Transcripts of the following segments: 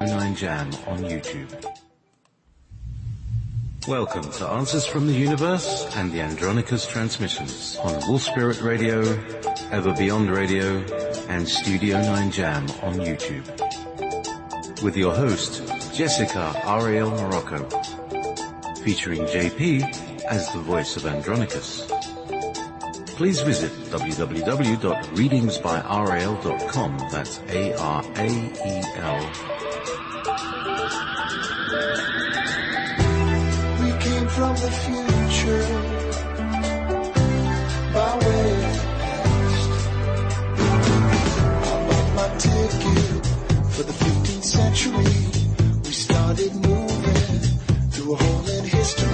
9 Jam on YouTube. Welcome to Answers from the Universe and the Andronicus transmissions on Wolf Spirit Radio, Ever Beyond Radio, and Studio 9 Jam on YouTube. With your host, Jessica Ariel Morocco, featuring JP as the voice of Andronicus. Please visit www.readingsbyrael.com, that's A-R-A-E-L. We came from the future, by way of the past. I bought my ticket for the 15th century. We started moving through a hole in history.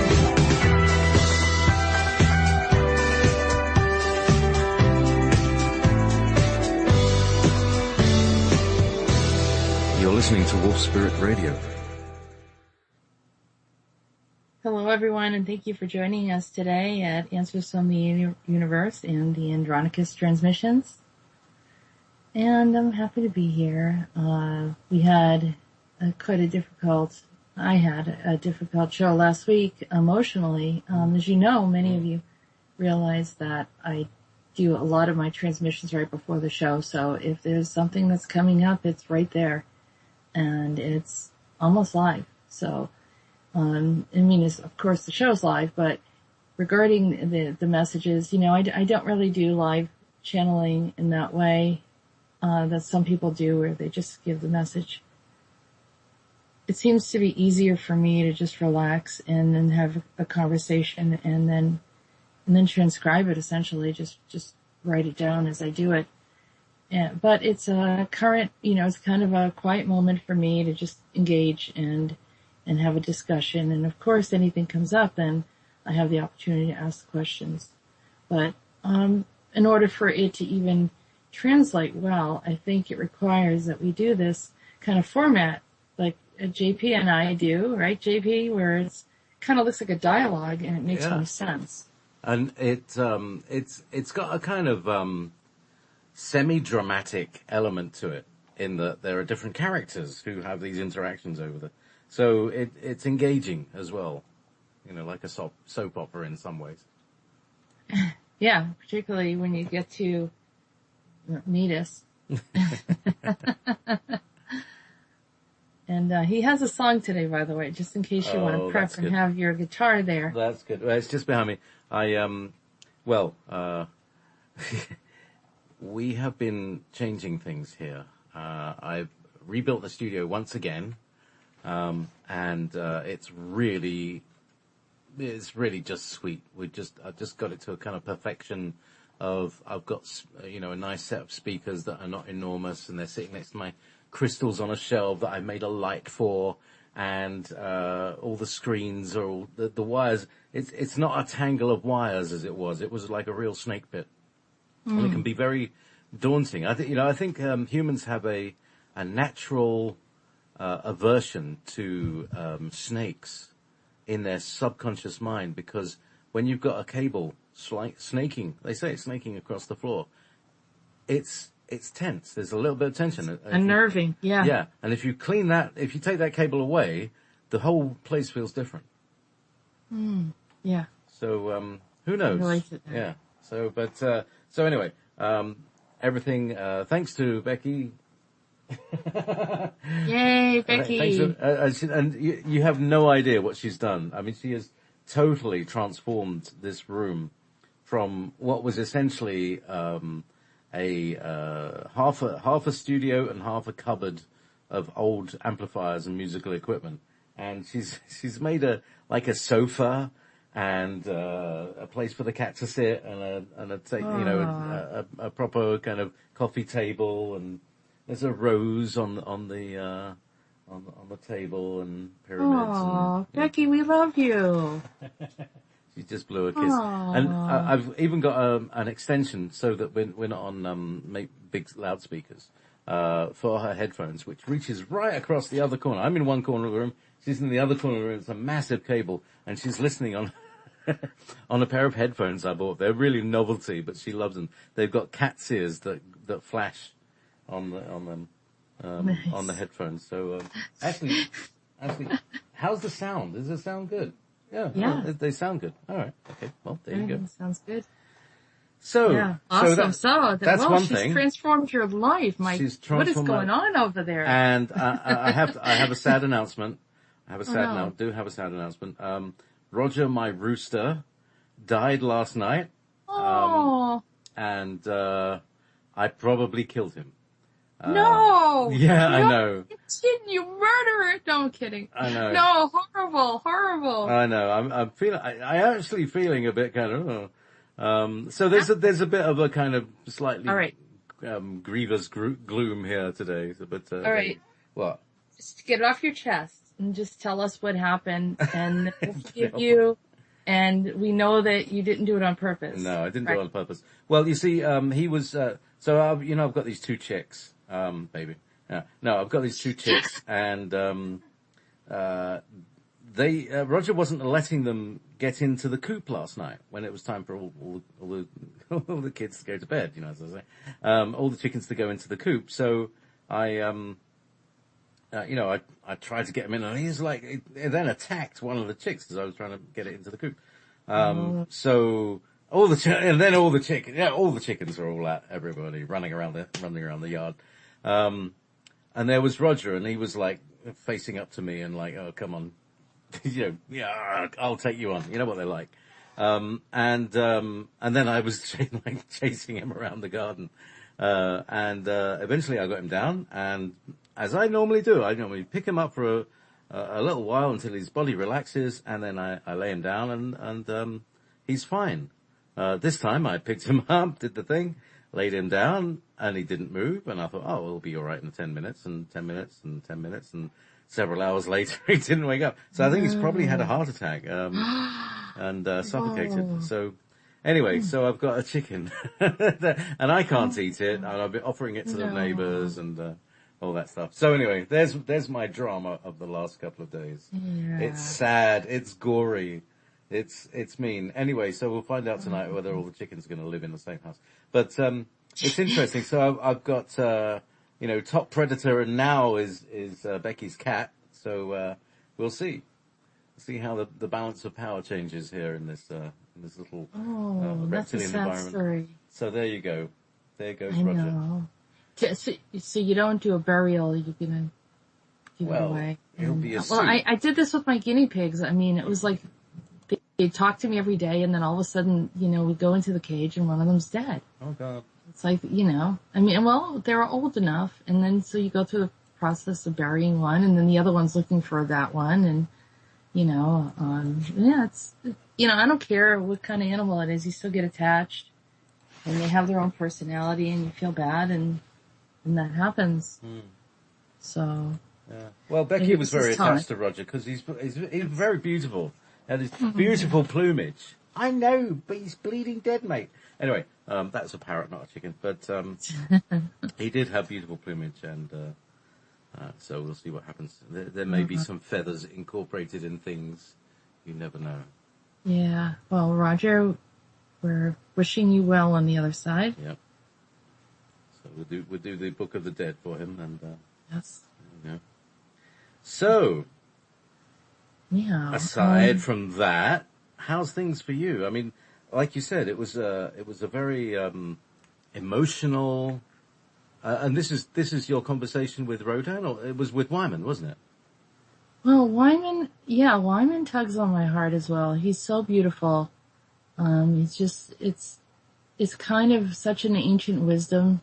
You're listening to Wolf Spirit Radio. Hello, everyone, and thank you for joining us today at Answers from the Universe and the Andronicus transmissions. And I'm happy to be here. We had I had a difficult show last week emotionally. As you know, many of you realize that I do a lot of my transmissions right before the show. So if there's something that's coming up, it's right there. And it's almost live. So, of course the show's live, but regarding the messages, I don't really do live channeling in that way, that some people do where they just give the message. It seems to be easier for me to just relax and then have a conversation and then transcribe it, essentially, just write it down as I do it. But it's a current, it's kind of a quiet moment for me to just engage and have a discussion. And of course, anything comes up, then I have the opportunity to ask questions. But in order for it to even translate well, I think it requires that we do this kind of format like JP and I do, right, JP, where it's kind of looks like a dialogue and it makes more sense. And it's got a kind of semi-dramatic element to it, in that there are different characters who have these interactions over the... So it's engaging as well, like a soap opera in some ways. Yeah, particularly when you get to Meetis. And he has a song today, by the way, just in case you want to prep and have your guitar there. That's good. Well, it's just behind me. We have been changing things here. I've rebuilt the studio once again, and it's really just sweet. I've just got it to a kind of perfection of, I've got, a nice set of speakers that are not enormous, and they're sitting next to my crystals on a shelf that I made a light for, and all the screens are all the wires. It's not a tangle of wires as it was. It was like a real snake pit. And it can be very daunting. I think humans have a natural aversion to snakes in their subconscious mind, because when you've got a cable snaking, they say it's snaking across the floor, it's tense. There's a little bit of tension. Unnerving, yeah. Yeah, and if you take that cable away, the whole place feels different. Yeah. So who knows? Yeah. So anyway, everything, thanks to Becky. Yay, Becky. And you have no idea what she's done. I mean, she has totally transformed this room from what was essentially half a studio and half a cupboard of old amplifiers and musical equipment. And she's made a sofa and a place for the cat to sit, and a proper kind of coffee table, and there's a rose on the table, and pyramids. Oh, Becky, we love you. She just blew a kiss. And I've even got an extension so that we're not on big loudspeakers for her headphones, which reaches right across the other corner. I'm in one corner of the room. She's in the other corner of the room. It's a massive cable, and she's listening on on a pair of headphones I bought. They're really novelty, but she loves them. They've got cat's ears that flash on them. Nice. on the headphones. So actually, how's the sound? Does it sound good? Yeah. Yeah. They sound good. All right. Okay. Well, there you go. Everything sounds good. So, Yeah. Awesome. That's one she's thing. transformed your life, Mike. What is going on over there? And I have a sad announcement. I have a sad announcement. Roger, my rooster, died last night. Oh. And I probably killed him. No! Yeah, No, I know. You murderer! No, I'm kidding. I know. No, horrible. I know. I'm feeling. I actually feeling a bit kind of. So there's a bit of a kind of slightly All right. grievous gloom here today. But All right. What? Just get it off your chest and just tell us what happened, and we'll forgive you. And we know that you didn't do it on purpose. No, I didn't do it on purpose. Well, you see, he was. So I've got these two chicks, baby. Yeah. No, I've got these two chicks, and Roger wasn't letting them get into the coop last night when it was time for all the kids to go to bed. You know, as I say, all the chickens to go into the coop. So I tried to get him in, and he was like, it then attacked one of the chicks as I was trying to get it into the coop. So all the chickens are all at everybody running around the yard. And there was Roger, and he was like facing up to me and like, oh, come on, yeah, I'll take you on. You know what they're like. And then I was chasing him around the garden. And eventually I got him down, and as I normally do, I normally pick him up for a little while until his body relaxes, and then I lay him down, and he's fine. This time I picked him up, did the thing, laid him down, and he didn't move, and I thought, oh, he'll be all right in 10 minutes, and 10 minutes, and 10 minutes, and several hours later he didn't wake up. So I think he's probably had a heart attack, and suffocated. Whoa. So anyway, so I've got a chicken, and I can't eat it, and I've been offering it to the neighbors and all that stuff. So anyway, there's my drama of the last couple of days. Yeah. It's sad, it's gory, it's mean. Anyway, so we'll find out tonight whether all the chickens are going to live in the same house. But it's interesting. So I've got top predator, and now is Becky's cat. So we'll see how the balance of power changes here in this little reptilian environment. Story. So there you go. There goes Roger. Know. So you don't do a burial, you're gonna give it away. It'll be a Well, I did this with my guinea pigs. I mean, it was like they talk to me every day, and then all of a sudden, we go into the cage and one of them's dead. Oh God. It's like, they're old enough, and then so you go through the process of burying one, and then the other one's looking for that one, and it's I don't care what kind of animal it is, you still get attached, and they have their own personality, and you feel bad, and that happens. So. Yeah. Well, Becky was very attached to Roger because he's very beautiful. Had his beautiful plumage. I know, but he's bleeding dead, mate. Anyway, that's a parrot, not a chicken. But he did have beautiful plumage, and so we'll see what happens. There may be some feathers incorporated in things. You never know. Yeah. Well, Roger, we're wishing you well on the other side. Yep. So we'll do the Book of the Dead for him, and yes. So. Yeah. Aside from that, how's things for you? I mean, like you said, it was a very emotional. And this is your conversation with Rhodan, or it was with Wyman, wasn't it? Well, Wyman tugs on my heart as well. He's so beautiful. It's kind of such an ancient wisdom,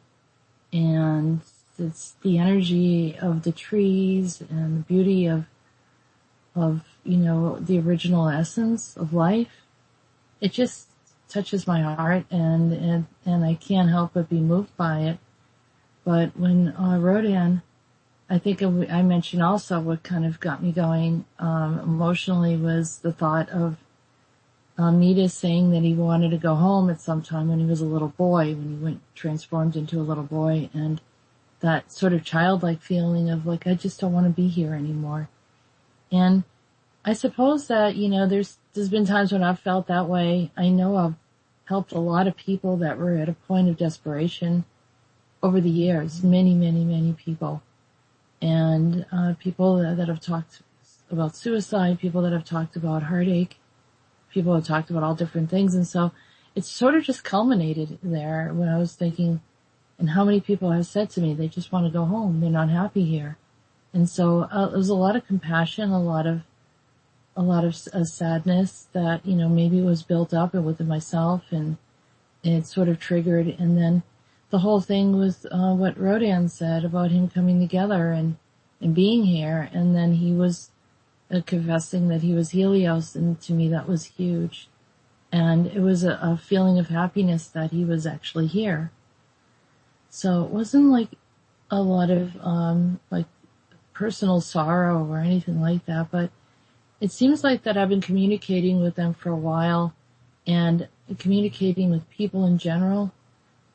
and it's the energy of the trees and the beauty of the original essence of life. It just touches my heart, and I can't help but be moved by it. But when Rhodan, I think I mentioned also what kind of got me going emotionally was the thought of Meetis saying that he wanted to go home at some time when he was a little boy, when he transformed into a little boy, and that sort of childlike feeling of like, I just don't want to be here anymore. And I suppose that, there's been times when I've felt that way. I know I've helped a lot of people that were at a point of desperation over the years. Many, many, many people. and people that have talked about suicide, people that have talked about heartache, people have talked about all different things. And so it's sort of just culminated there when I was thinking, and how many people have said to me, they just want to go home. They're not happy here. And so it was a lot of compassion, a lot of sadness that, maybe was built up within myself, and it sort of triggered. And then the whole thing was what Rhodan said about him coming together and being here. And then he was confessing that he was Helios, and to me that was huge. And it was a feeling of happiness that he was actually here. So it wasn't like a lot of like personal sorrow or anything like that, but it seems like that I've been communicating with them for a while, and communicating with people in general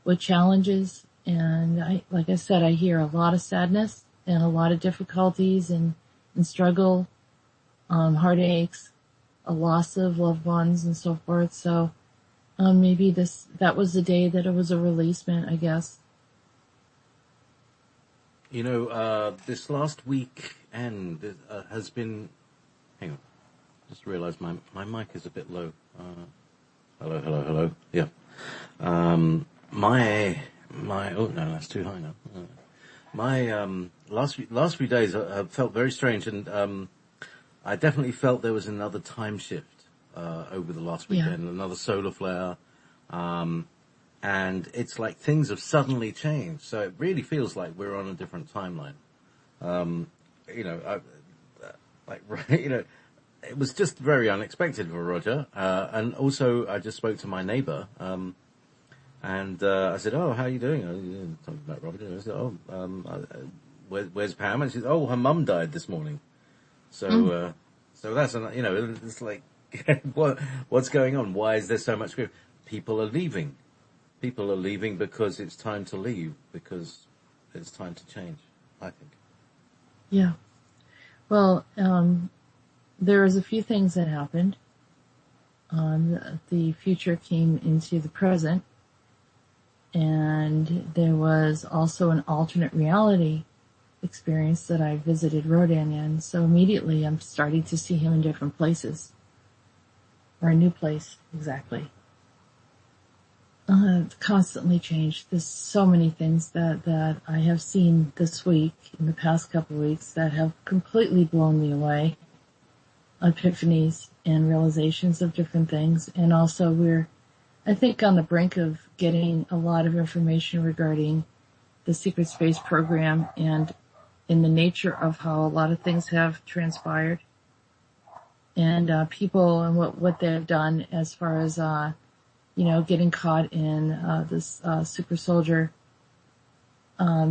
with challenges. And like I said, I hear a lot of sadness and a lot of difficulties and struggle, heartaches, a loss of loved ones and so forth. So maybe that was the day that it was a releasement, I guess. This last weekend has been... Hang on. Just realised my mic is a bit low. Hello. Yeah. Oh no, that's too high now. My last few days have felt very strange, and I definitely felt there was another time shift over the last weekend, another solar flare, and it's like things have suddenly changed. So it really feels like we're on a different timeline. It was just very unexpected for Roger. And also I just spoke to my neighbor, and I said, "Oh, how are you doing?" Talking about Roger. I said, "Oh, where's Pam?" And she said, "Oh, her mum died this morning." So, so that's, it's like, what's going on? Why is there so much grief? People are leaving. People are leaving because it's time to leave, because it's time to change, I think. Yeah. Well, there was a few things that happened. The future came into the present, and there was also an alternate reality experience that I visited Rhodan in. So immediately I'm starting to see him in different places, or a new place, exactly. Constantly changed. There's so many things that I have seen this week, in the past couple of weeks, that have completely blown me away. Epiphanies and realizations of different things. And also we're, I think, on the brink of getting a lot of information regarding the secret space program and in the nature of how a lot of things have transpired. And people and what they've done as far as getting caught in this super soldier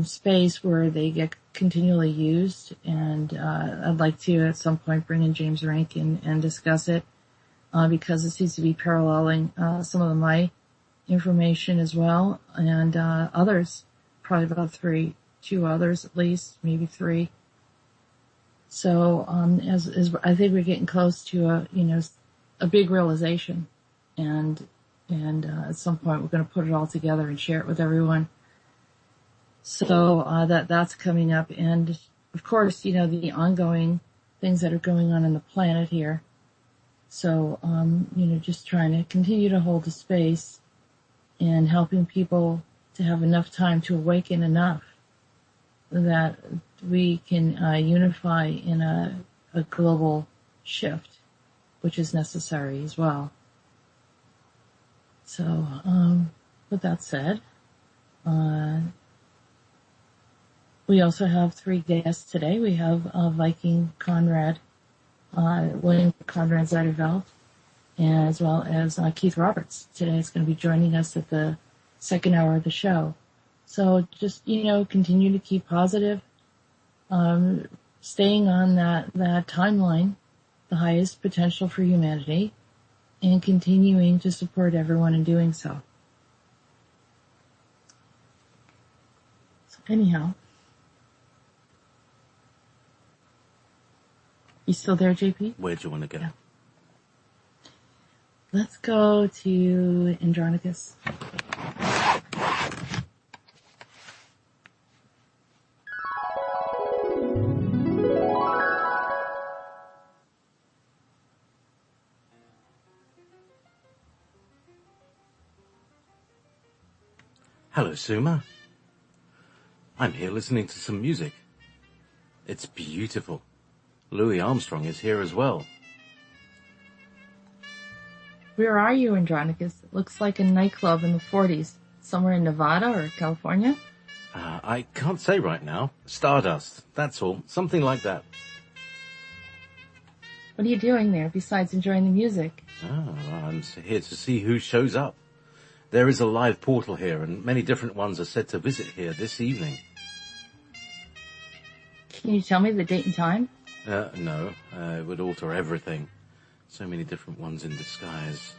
space where they get continually used. And I'd like to at some point bring in James Rank and discuss it, because it seems to be paralleling some of my information as well, and others, probably about two others at least, maybe three. So as I think we're getting close to a big realization, and at some point we're going to put it all together and share it with everyone. So that's coming up, and of course, the ongoing things that are going on in the planet here. So just trying to continue to hold the space and helping people to have enough time to awaken enough that we can unify in a global shift, which is necessary as well. So, with that said, we also have 3 guests today. We have Viking Conrad, William Conrad Zeiderveld, as well as Keith Roberts. Today is going to be joining us at the second hour of the show. So just, continue to keep positive, staying on that timeline, the highest potential for humanity, and continuing to support everyone in doing so. So anyhow, you still there, JP? Where do you want to go? Yeah. Let's go to Andronicus. Hello, Suma. I'm here listening to some music. It's beautiful. Louis Armstrong is here as well. Where are you, Andronicus? It looks like a nightclub in the 40s. Somewhere in Nevada or California? I can't say right now. Stardust, that's all. Something like that. What are you doing there besides enjoying the music? Oh, I'm here to see who shows up. There is a live portal here, and many different ones are said to visit here this evening. Can you tell me the date and time? No, it would alter everything. So many different ones in disguise.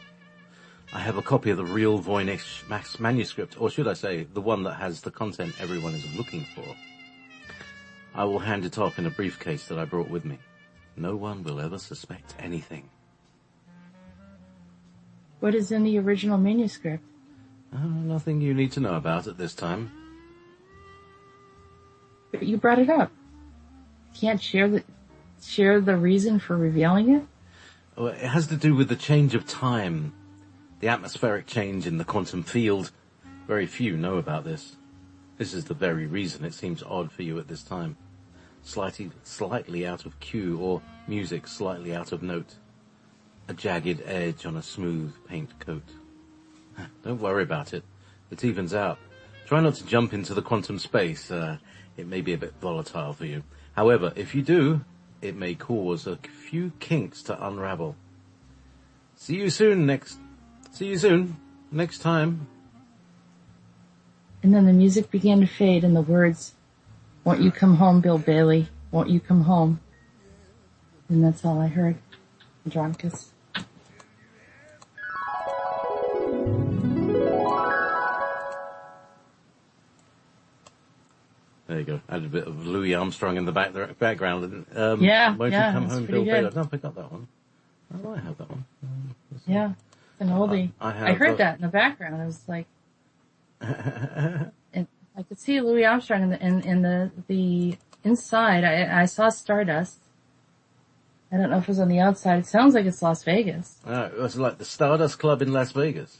I have a copy of the real Voynich manuscript, or should I say, the one that has the content everyone is looking for. I will hand it off in a briefcase that I brought with me. No one will ever suspect anything. What is in the original manuscript? Nothing you need to know about at this time. But you brought it up. Can't share the reason for revealing it? Well, it has to do with the change of time. The atmospheric change in the quantum field. Very few know about this. This is the very reason it seems odd for you at this time. Slightly out of cue, or music slightly out of note. A jagged edge on a smooth paint coat. Don't worry about it. It evens out. Try not to jump into the quantum space. It may be a bit volatile for you. However, if you do, it may cause a few kinks to unravel. See you soon next time. And then the music began to fade and the words, "Won't you come home, Bill Bailey? Won't you come home?" And that's all I heard. Andronicus. There you go. Added a bit of Louis Armstrong in the background. Yeah, Won't you come that's home, pretty Bill Bailey? good. I don't pick up that one. Oh, I have that one. Yeah, it's an oldie. I heard that in the background. I was like, and I could see Louis Armstrong in the inside. I saw Stardust. I don't know if it was on the outside. It sounds like it's Las Vegas. It was like the Stardust Club in Las Vegas.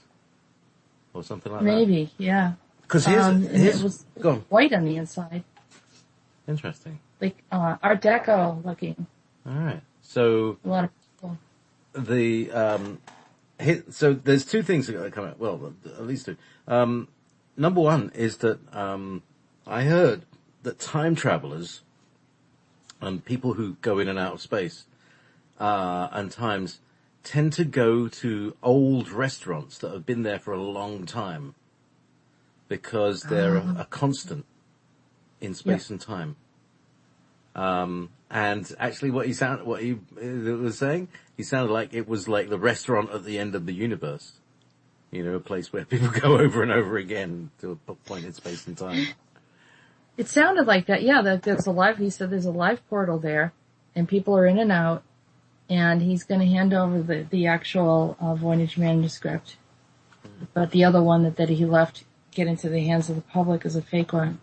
Or something like Maybe, yeah. Because it was white on the inside. Interesting. Like, Art Deco looking. Alright. So, A lot of people. so there's two things that come out. Well, at least two. Number one is that, I heard that time travelers and people who go in and out of space, and times tend to go to old restaurants that have been there for a long time because they're a constant in space and time. And actually what he was saying, he sounded like it was like the restaurant at the end of the universe. You know, a place where people go over and over again to a point in space and time. It sounded like that. Yeah, he said there's a live portal there and people are in and out, and he's going to hand over the actual Voynich manuscript. But the other one that he left get into the hands of the public is a fake one.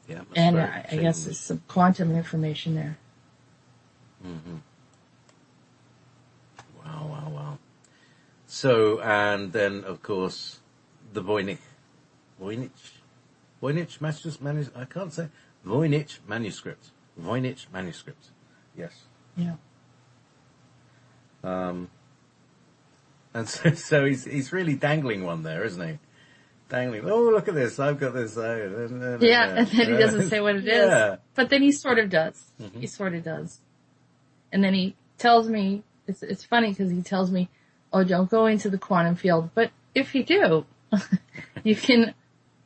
Yeah, and I guess there's some quantum information there. Mm-hmm. Wow. So, and then, of course, the Voynich manuscript. I can't say. Voynich manuscript. Yes. Yeah. And so he's really dangling one there, isn't he? Dangling. Oh, look at this! I've got this. Yeah, and then he doesn't say what it is, but then he sort of does. Mm-hmm. He sort of does, and then he tells me. It's funny because he tells me, "Oh, don't go into the quantum field." But if you do, you can,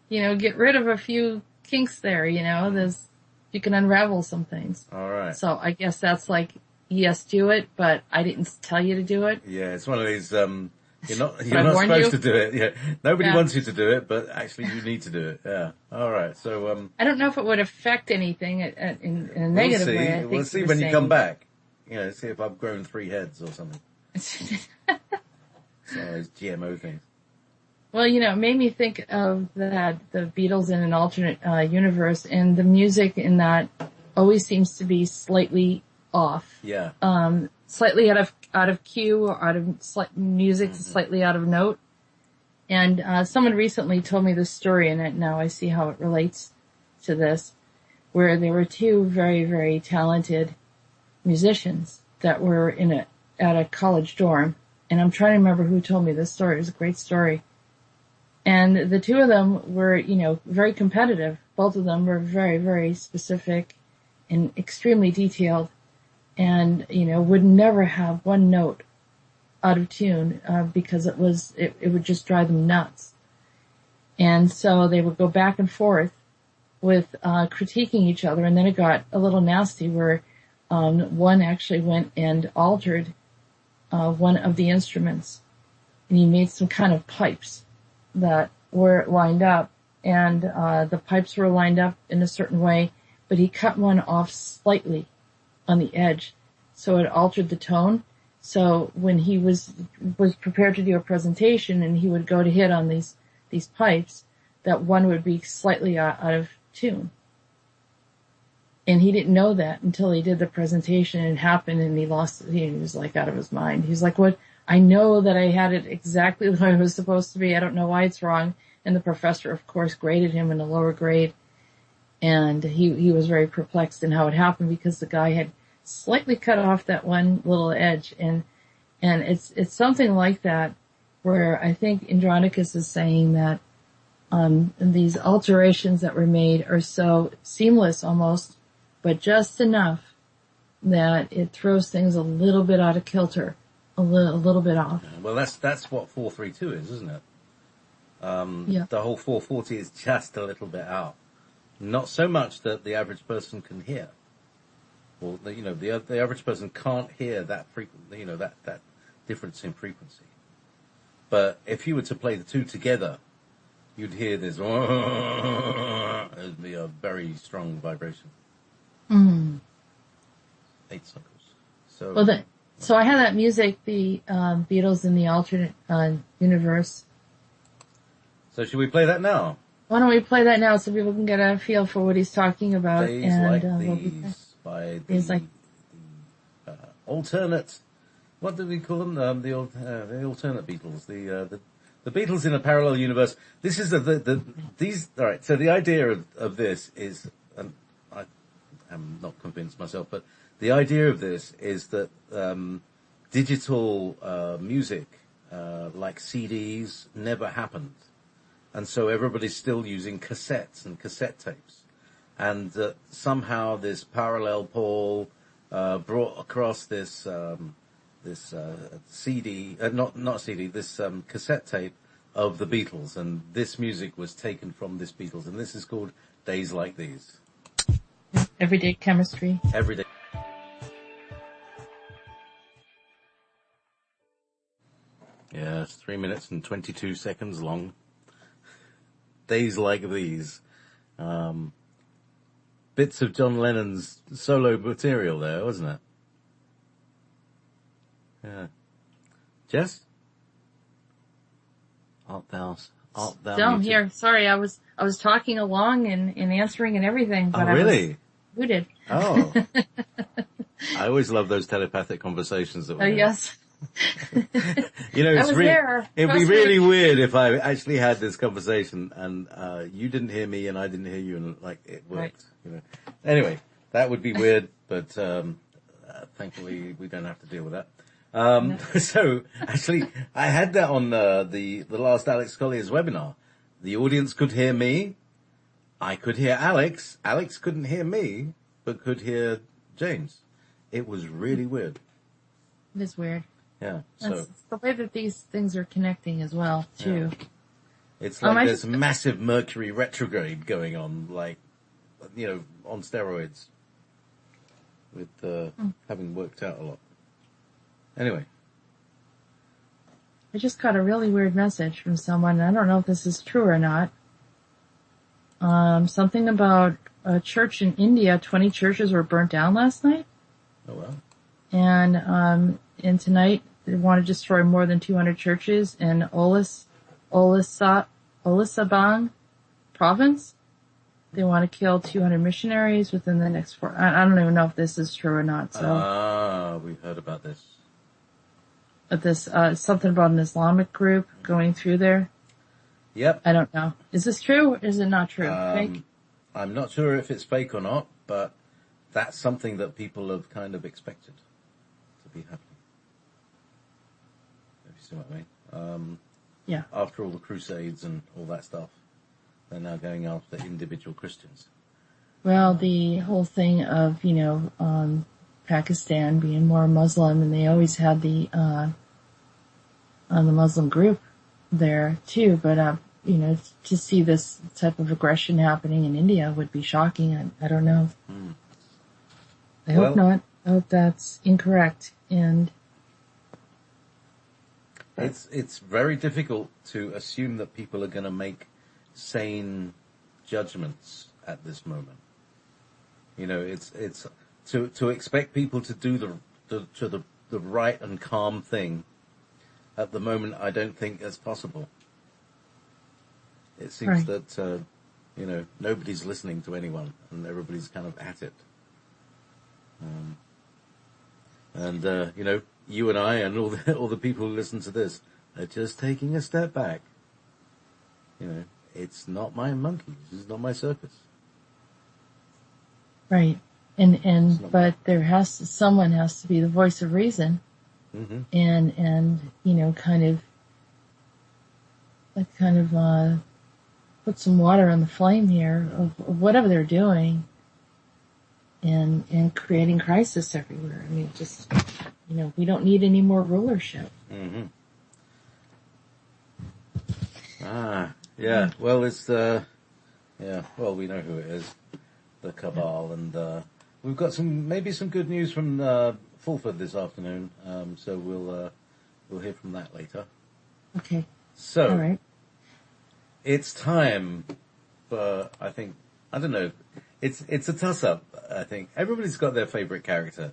get rid of a few kinks there. You can unravel some things. All right. So I guess that's like, yes, do it, but I didn't tell you to do it. Yeah, it's one of these. You're not supposed to do it. Yeah, nobody wants you to do it, but actually you need to do it. Yeah. All right. So I don't know if it would affect anything in a negative way. We'll see when you come back. See if I've grown 3 heads or something. Some of those GMO things. Well, it made me think of the Beatles in an alternate universe, and the music in that always seems to be slightly off. Yeah. slightly out of key or out of music slightly out of note. And someone recently told me this story, and now I see how it relates to this, where there were two very, very talented musicians that were at a college dorm. And I'm trying to remember who told me this story. It was a great story. And the two of them were, very competitive. Both of them were very, very specific and extremely detailed, and, would never have one note out of tune, because it would just drive them nuts. And so they would go back and forth with, critiquing each other, and then it got a little nasty where, one actually went and altered, one of the instruments, and he made some kind of pipes that were lined up, and, the pipes were lined up in a certain way, but he cut one off slightly on the edge, so it altered the tone. So when he was prepared to do a presentation and he would go to hit on these pipes, that one would be slightly out of tune. And he didn't know that until he did the presentation, and it happened, and he was like out of his mind. He was like, what? I know that I had it exactly the way it was supposed to be. I don't know why it's wrong. And the professor, of course, graded him in a lower grade. And he was very perplexed in how it happened, because the guy had slightly cut off that one little edge. And it's something like that, where I think Andronicus is saying that, these alterations that were made are so seamless almost, but just enough that it throws things a little bit out of kilter, a little bit off. Well, that's what 432 is, isn't it? Yeah. The whole 440 is just a little bit out. Not so much that the average person can hear. Well, the average person can't hear that frequency, that difference in frequency. But if you were to play the two together, you'd hear this, it'd be a very strong vibration. Mm. 8 cycles. So I had that music, the Beatles in the alternate universe. So should we play that now? Why don't we play that now so people can get a feel for what he's talking about? Days Like These by the alternate. What do we call them? The alternate Beatles. The Beatles in a parallel universe. This is these. All right. So the idea of this is, and I am not convinced myself, but the idea of this is that digital music, like CDs, never happened. And so everybody's still using cassettes and cassette tapes. And somehow this parallel pole brought across this CD, not CD, this cassette tape of the Beatles. And this music was taken from this Beatles. And this is called Days Like These. Everyday chemistry. Everyday. Yeah, it's 3 minutes and 22 seconds long. Days Like These. Bits of John Lennon's solo material there, wasn't it? Yeah. Jess? Art thou Down here. Sorry, I was talking along and answering and everything. But really? I was muted. Oh. I always love those telepathic conversations that we have. Yes. It'd be really weird if I actually had this conversation and you didn't hear me and I didn't hear you, and it worked. Right. Anyway, that would be weird, but thankfully we don't have to deal with that. No. So actually, I had that on the last Alex Collier's webinar. The audience could hear me. I could hear Alex. Alex couldn't hear me, but could hear James. It was really weird. It is weird. Yeah. That's the way that these things are connecting as well, too. Yeah. It's like there's massive Mercury retrograde going on, on steroids, with having worked out a lot. Anyway. I just got a really weird message from someone. I don't know if this is true or not. Something about a church in India. 20 churches were burnt down last night. Oh, wow. And tonight they want to destroy more than 200 churches in Olisabang province. they want to kill 200 missionaries within the next 4. I don't even know if this is true or not. So, we've heard about this. but this something about an Islamic group going through there. Yep. I don't know. Is this true or is it not true? Fake? I'm not sure if it's fake or not, but that's something that people have kind of expected to be happening. If you see what I mean. Yeah. After all the Crusades and all that stuff, they're now going after individual Christians. Well, the whole thing of, Pakistan being more Muslim, and they always had the Muslim group there too, but, to see this type of aggression happening in India would be shocking. I don't know. I hope not. I hope that's incorrect. And it's very difficult to assume that people are going to make sane judgments at this moment. It's to expect people to do the right and calm thing at the moment. I don't think that's possible. It seems that nobody's listening to anyone, and everybody's kind of at it. You and I and all the people who listen to this are just taking a step back. It's not my monkeys. It's not my circus. right. But someone has to be the voice of reason. Mm-hmm. And kind of put some water on the flame here of whatever they're doing and creating crisis everywhere. I mean, just, we don't need any more rulership. Mm-hmm. Yeah. Well, it's well, we know who it is, the Cabal, and we've got maybe some good news from Fulford this afternoon. So we'll hear from that later. Okay. So, all right. It's time for, I don't know, it's a toss-up, I think. Everybody's got their favorite character.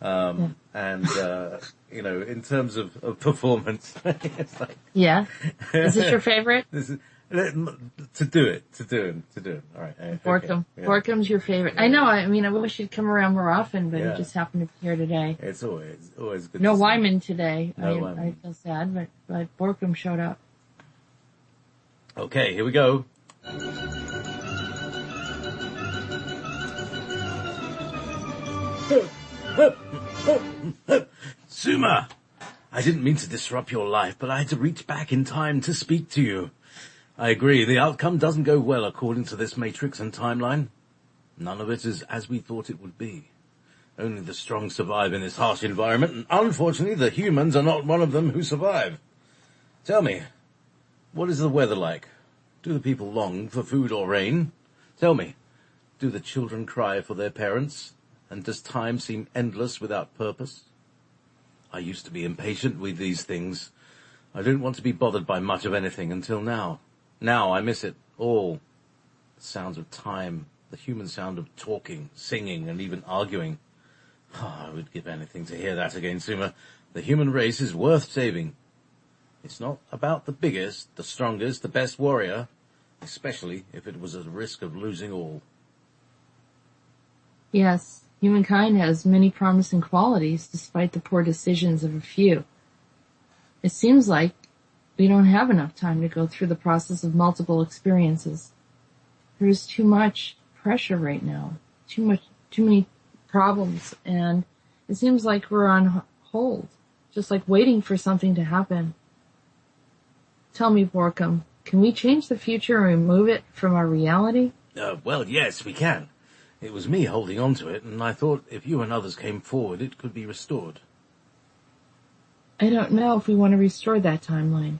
And, in terms of performance, it's like... Yeah? Is this your favorite? To do it. All right. Borkum. Okay. Yeah. Borkum's your favorite. I know, I wish you'd come around more often, but you just happened to be here today. It's always good No to see. Wyman today. No I Wyman. feel sad, but Borkum showed up. Okay, here we go. Suma, I didn't mean to disrupt your life, but I had to reach back in time to speak to you. I agree, the outcome doesn't go well according to this matrix and timeline. None of it is as we thought it would be. Only the strong survive in this harsh environment, and unfortunately the humans are not one of them who survive. Tell me, what is the weather like? Do the people long for food or rain? Tell me, do the children cry for their parents? And does time seem endless without purpose? I used to be impatient with these things. I didn't want to be bothered by much of anything until now. Now I miss it all. The sounds of time, the human sound of talking, singing, and even arguing. I would give anything to hear that again, Suma. The human race is worth saving. It's not about the biggest, the strongest, the best warrior, especially if it was at the risk of losing all. Yes, humankind has many promising qualities despite the poor decisions of a few. It seems like we don't have enough time to go through the process of multiple experiences. There is too much pressure right now, too many problems, and it seems like we're on hold, just like waiting for something to happen. Tell me, Borkum, can we change the future and remove it from our reality? Well, yes, we can. It was me holding on to it, and I thought if you and others came forward, it could be restored. I don't know if we want to restore that timeline.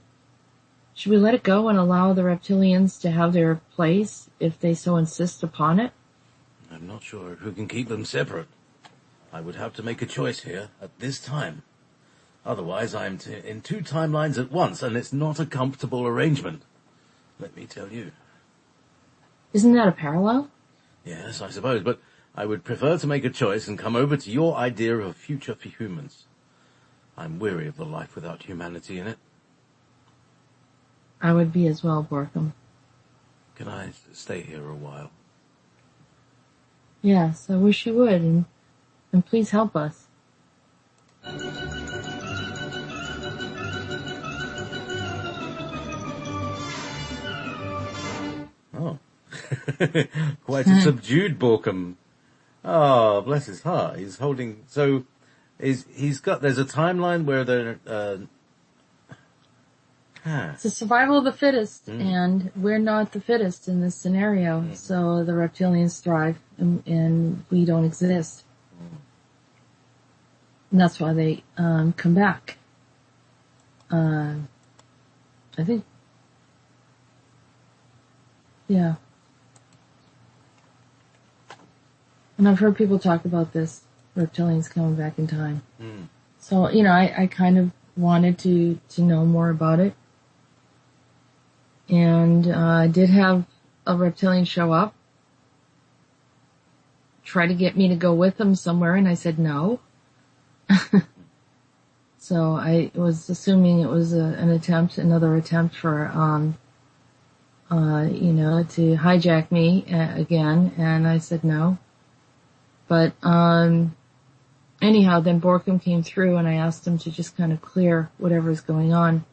Should we let it go and allow the reptilians to have their place if they so insist upon it? I'm not sure who can keep them separate. I would have to make a choice here at this time. Otherwise, I'm in two timelines at once, and it's not a comfortable arrangement. Let me tell you. Isn't that a parallel? Yes, I suppose, but I would prefer to make a choice and come over to your idea of a future for humans. I'm weary of the life without humanity in it. I would be as well, Borkum. Can I stay here a while? Yes, I wish you would, and please help us. Oh. Quite a subdued Borkum. Oh, bless his heart. He's holding, so there's a timeline where It's the survival of the fittest, and we're not the fittest in this scenario, so the reptilians thrive, and we don't exist. And that's why they come back. I think, yeah. And I've heard people talk about this, reptilians coming back in time. So, I kind of wanted to know more about it. And I did have a reptilian show up, try to get me to go with him somewhere, and I said no. So I was assuming it was another attempt for, to hijack me again, and I said no. But anyhow, then Borkum came through, and I asked him to just kind of clear whatever's going on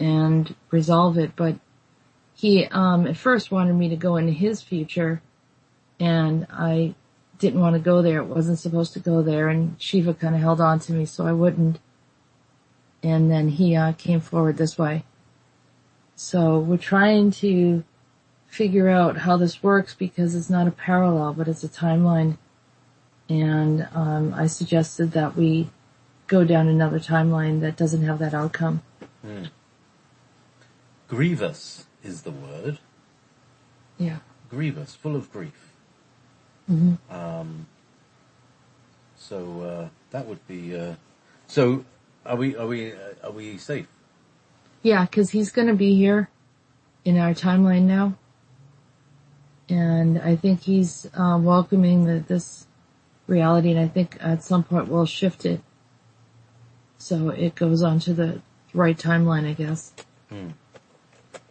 and resolve it, but he, at first wanted me to go into his future, and I didn't want to go there. It wasn't supposed to go there, and Shiva kind of held on to me, so I wouldn't. And then he, came forward this way. So we're trying to figure out how this works because it's not a parallel, but it's a timeline. And, I suggested that we go down another timeline that doesn't have that outcome. Grievous is the word. Yeah. Grievous, full of grief. So that would be. So are we safe? Yeah, because he's going to be here in our timeline now, and I think he's welcoming this reality, and I think at some point we'll shift it so it goes on to the right timeline, I guess.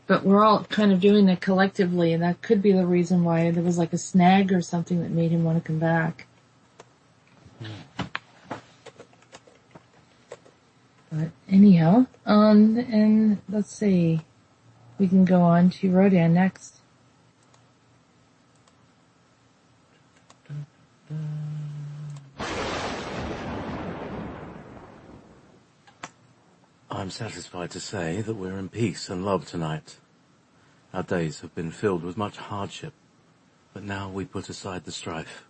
But we're all kind of doing it collectively, and that could be the reason why there was like a snag or something that made him want to come back. But anyhow, and let's see, we can go on to Rhodan next. I'm satisfied to say that we're in peace and love tonight. Our days have been filled with much hardship, but now we put aside the strife.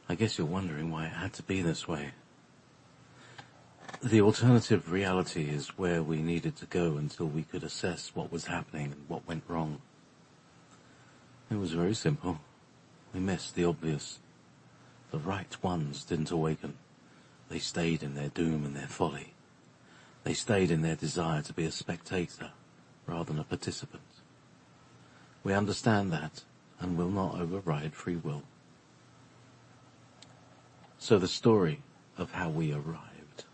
I guess you're wondering why it had to be this way. The alternative reality is where we needed to go until we could assess what was happening and what went wrong. It was very simple. We missed the obvious. The right ones didn't awaken. They stayed in their doom and their folly. They stayed in their desire to be a spectator rather than a participant. We understand that and will not override free will. So the story of how we arrived.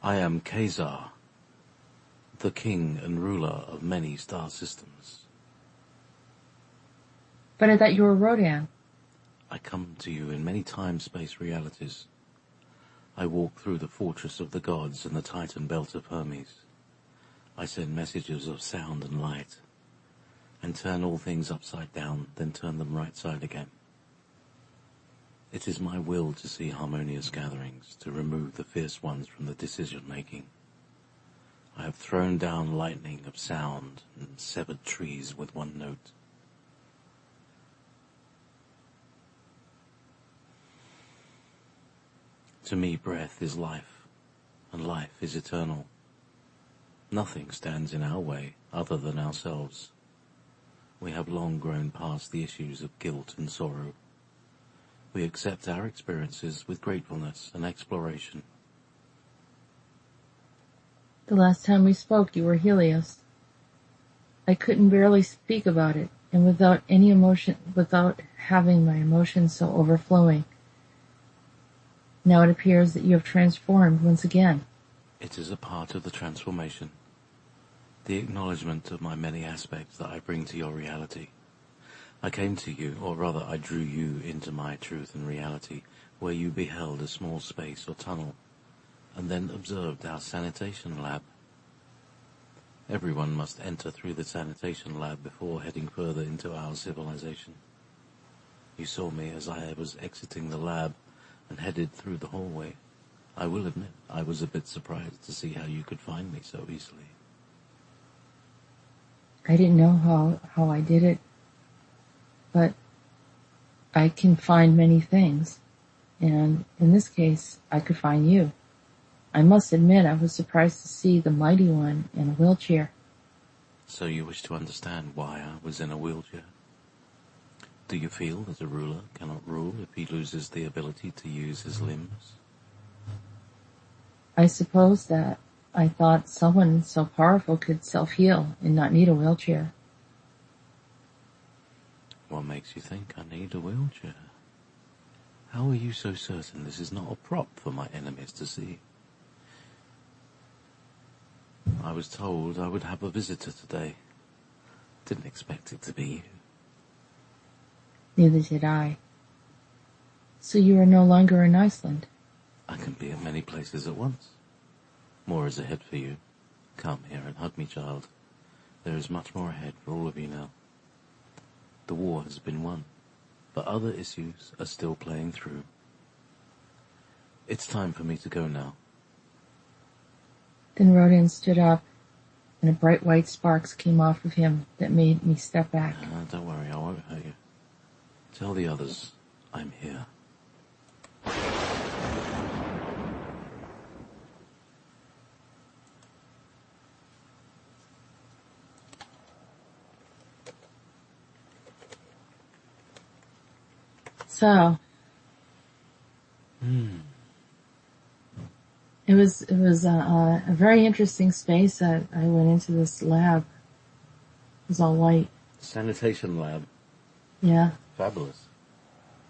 I am Khazar, the king and ruler of many star systems. But I thought you were Rhodan. I come to you in many time-space realities. I walk through the fortress of the gods and the Titan belt of Hermes. I send messages of sound and light, and turn all things upside down, then turn them right side again. It is my will to see harmonious gatherings, to remove the fierce ones from the decision-making. I have thrown down lightning of sound and severed trees with one note. To me, breath is life, and life is eternal. Nothing stands in our way other than ourselves. We have long grown past the issues of guilt and sorrow. We accept our experiences with gratefulness and exploration. The last time we spoke, you were Helios. I couldn't barely speak about it, and without any emotion, without having my emotions so overflowing. Now it appears that you have transformed once again. It is a part of the transformation. the acknowledgement of my many aspects that I bring to your reality. I came to you, or rather I drew you into my truth and reality, where you beheld a small space or tunnel, and then observed our sanitation lab. Everyone must enter through the sanitation lab before heading further into our civilization. You saw me as I was exiting the lab and headed through the hallway. I will admit, I was a bit surprised to see how you could find me so easily. I didn't know how I did it, but I can find many things. And in this case, I could find you. I must admit, I was surprised to see the mighty one in a wheelchair. So you wish to understand why I was in a wheelchair? Do you feel that a ruler cannot rule if he loses the ability to use his limbs? I suppose that I thought someone so powerful could self-heal and not need a wheelchair. What makes you think I need a wheelchair? How are you so certain this is not a prop for my enemies to see? I was told I would have a visitor today. Didn't expect it to be you. Neither did I. So you are no longer in Iceland? I can be at many places at once. More is ahead for you. Come here and hug me, child. There is much more ahead for all of you now. The war has been won, but other issues are still playing through. It's time for me to go now. Then Rhodan stood up, and a bright white sparks came off of him that made me step back. Don't worry, I won't hurt you. Tell the others I'm here. So, it was a very interesting space that I went into. This lab. It was all white. Sanitation lab. Yeah. Fabulous.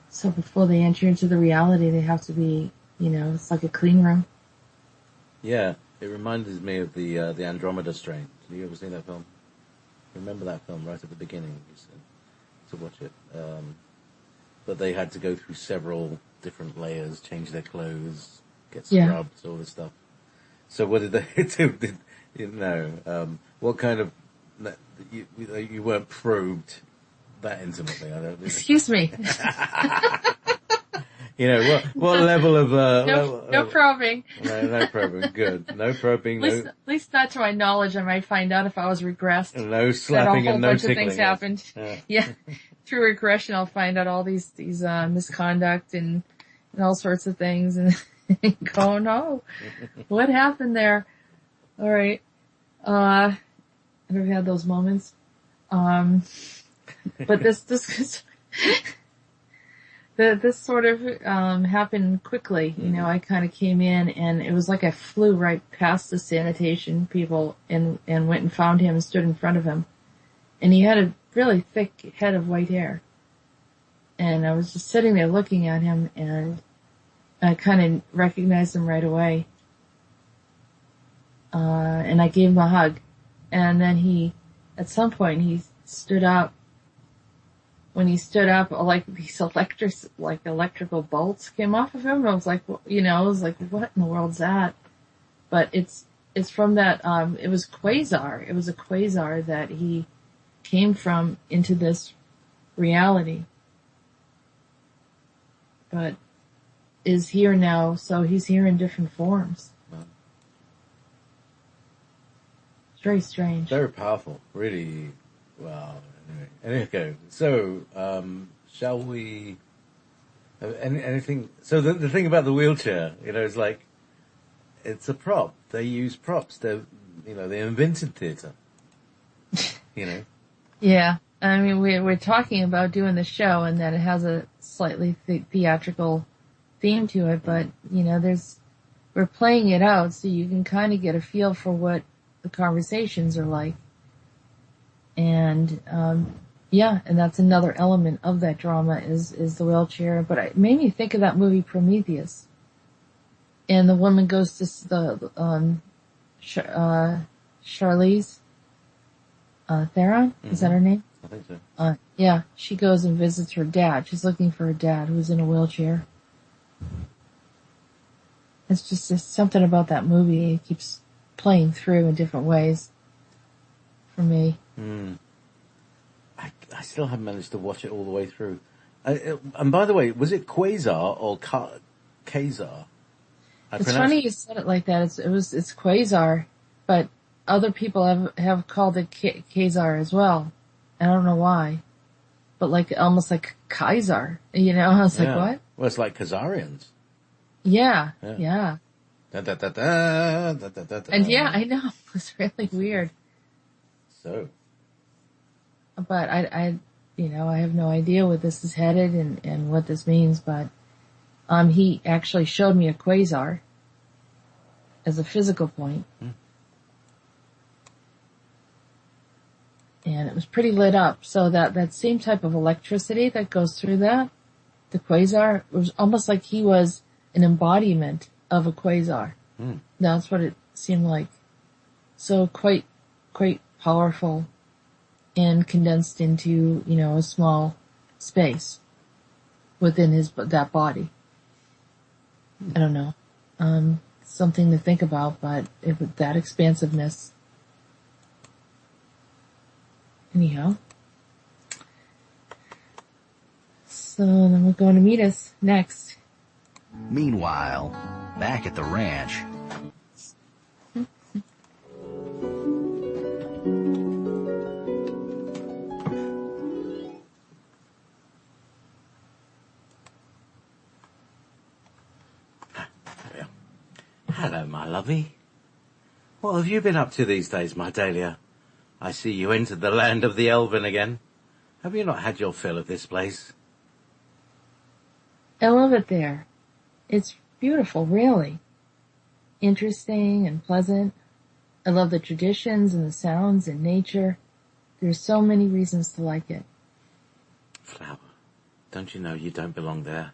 So before they enter into the reality, they have to be, it's like a clean room. Yeah, it reminded me of the Andromeda strain. Have you ever seen that film? Remember that film right at the beginning? You said to watch it. But they had to go through several different layers, change their clothes, get scrubbed, all this stuff. So what did they do? What kind of, you weren't probed that intimately, I don't think. Excuse me. What level of, no probing. No probing, good. No probing, at least not to my knowledge. I might find out if I was regressed. No slapping and no tickling. A whole bunch of things happened. Yeah. Through regression, I'll find out all these misconduct and all sorts of things, and go, no, what happened there? All right. I've had those moments. But this sort of happened quickly. I kind of came in, and it was like I flew right past the sanitation people and went and found him and stood in front of him, and he had a really thick head of white hair. And I was just sitting there looking at him, and I kind of recognized him right away. And I gave him a hug. And then at some point, he stood up. When he stood up, like these electrical bolts came off of him. I was like, what in the world's that? But it's from that, it was quasar. It was a quasar that he came from into this reality, but is here now, so he's here in different forms. It's very strange. Very powerful, really. Wow. Anyway, so, shall we have anything? So the thing about the wheelchair, is like, it's a prop. They use props. They invented theatre. Yeah, I mean, we're talking about doing the show and that it has a slightly theatrical theme to it, but, we're playing it out so you can kind of get a feel for what the conversations are like. And, and that's another element of that drama is the wheelchair, but it made me think of that movie Prometheus. And the woman goes to Charlize Theron? Is that her name? I think so. Yeah, she goes and visits her dad. She's looking for her dad who's in a wheelchair. It's just something about that movie. It keeps playing through in different ways for me. I still haven't managed to watch it all the way through. And by the way, was it Quasar or Quasar? It's funny you said it like that. It's Quasar, but other people have called it Quasar as well. I don't know why, but almost like Kaiser. I was like, what? Well, it's like Khazarians. Yeah. Da, da, da, da, da, da, da, da. And yeah, I know. It's really weird. So. But I have no idea where this is headed and what this means, but, he actually showed me a quasar as a physical point. And it was pretty lit up. So that same type of electricity that goes through the quasar, it was almost like he was an embodiment of a quasar. That's what it seemed like. So quite powerful and condensed into, a small space within that body. I don't know. Something to think about, but that expansiveness. Anyhow. So then we're going to Meetis next. Meanwhile, back at the ranch. Hello, my lovey. What have you been up to these days, my Dahlia? I see you entered the land of the Elven again. Have you not had your fill of this place? I love it there. It's beautiful, really. Interesting and pleasant. I love the traditions and the sounds and nature. There's so many reasons to like it. Flower, don't you know you don't belong there?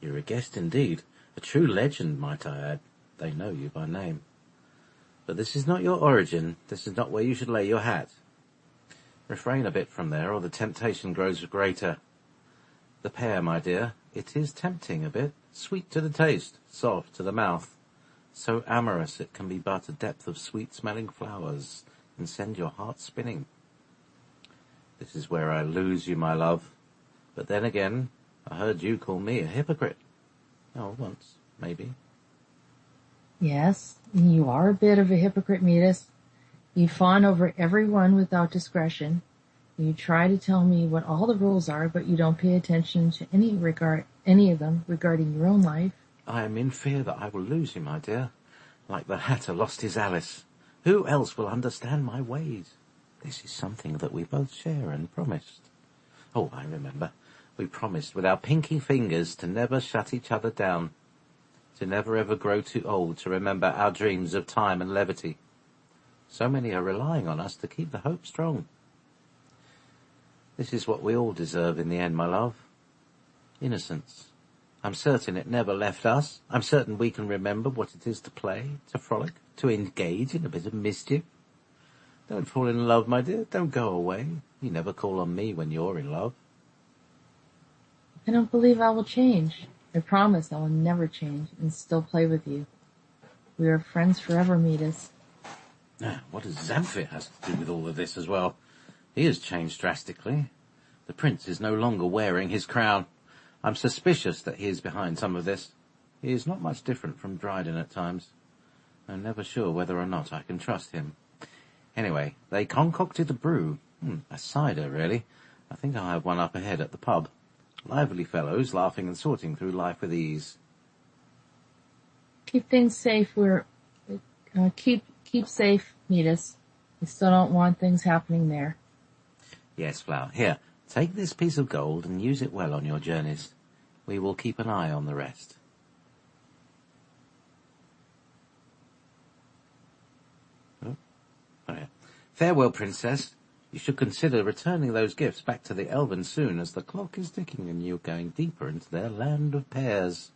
You're a guest indeed. A true legend, might I add. They know you by name. But this is not your origin. This is not where you should lay your hat. Refrain a bit from there, or the temptation grows greater. The pear, my dear, it is tempting a bit. Sweet to the taste, soft to the mouth. So amorous it can be but a depth of sweet-smelling flowers and send your heart spinning. This is where I lose you, my love. But then again, I heard you call me a hypocrite. Oh, once, maybe. Yes, you are a bit of a hypocrite, Meetis. You fawn over everyone without discretion. You try to tell me what all the rules are, but you don't pay attention to any of them regarding your own life. I am in fear that I will lose you, my dear, like the hatter lost his Alice. Who else will understand my ways? This is something that we both share and promised. Oh, I remember. We promised with our pinky fingers to never shut each other down, to never ever grow too old to remember our dreams of time and levity. So many are relying on us to keep the hope strong. This is what we all deserve in the end, my love. Innocence. I'm certain it never left us. I'm certain we can remember what it is to play, to frolic, to engage in a bit of mischief. Don't fall in love, my dear. Don't go away. You never call on me when you're in love. I don't believe I will change. I promise I will never change and still play with you. We are friends forever, Meetis. Now, what does Zamfir has to do with all of this as well? He has changed drastically. The prince is no longer wearing his crown. I'm suspicious that he is behind some of this. He is not much different from Dryden at times. I'm never sure whether or not I can trust him. Anyway, they concocted a brew. A cider, really. I think I'll have one up ahead at the pub. Lively fellows, laughing and sorting through life with ease. Keep things safe. Keep safe, Meetis. We still don't want things happening there. Yes, Flower. Here, take this piece of gold and use it well on your journeys. We will keep an eye on the rest. Oh yeah. Farewell, Princess. You should consider returning those gifts back to the Elven soon, as the clock is ticking and you're going deeper into their land of pears.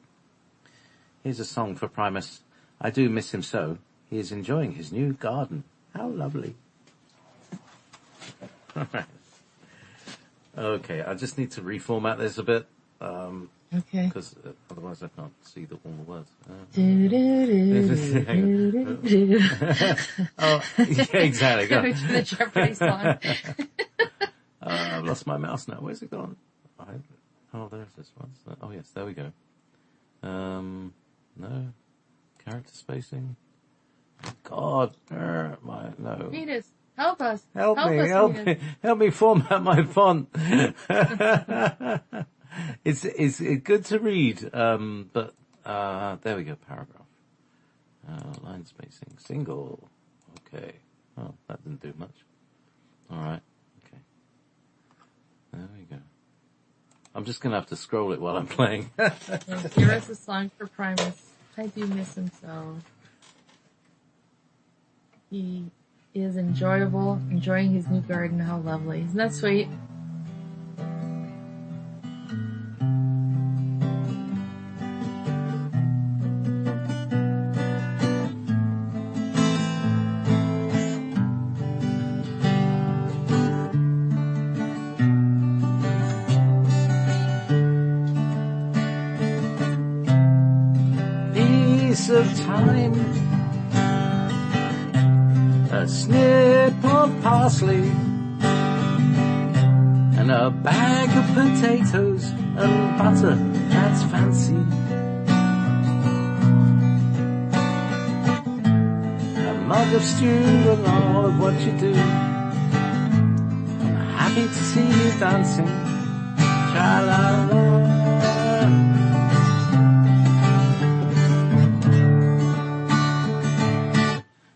Here's a song for Primus. I do miss him so. He is enjoying his new garden. How lovely. Okay, I just need to reformat this a bit, Okay. because otherwise I can't see all the words. Do, do, do, do, do, do. Oh, yeah, exactly. Go. Going to the Jeopardy song. I've lost my mouse now. Where's it gone? Oh, there's this one. Oh, yes, there we go. No. Character spacing. God, no. Meetis, help us. Help me, Meetis. help me format my font. It's good to read, but, there we go, paragraph. Line spacing, single. Okay. Oh, that didn't do much. Alright, okay. There we go. I'm just gonna have to scroll it while I'm playing. Here is the song for Primus. I do miss him so. He is enjoying his new garden. How lovely. Isn't that sweet? Of time, a snip of parsley, and a bag of potatoes and butter that's fancy. A mug of stew and all of what you do. I'm happy to see you dancing. Cha-la-la.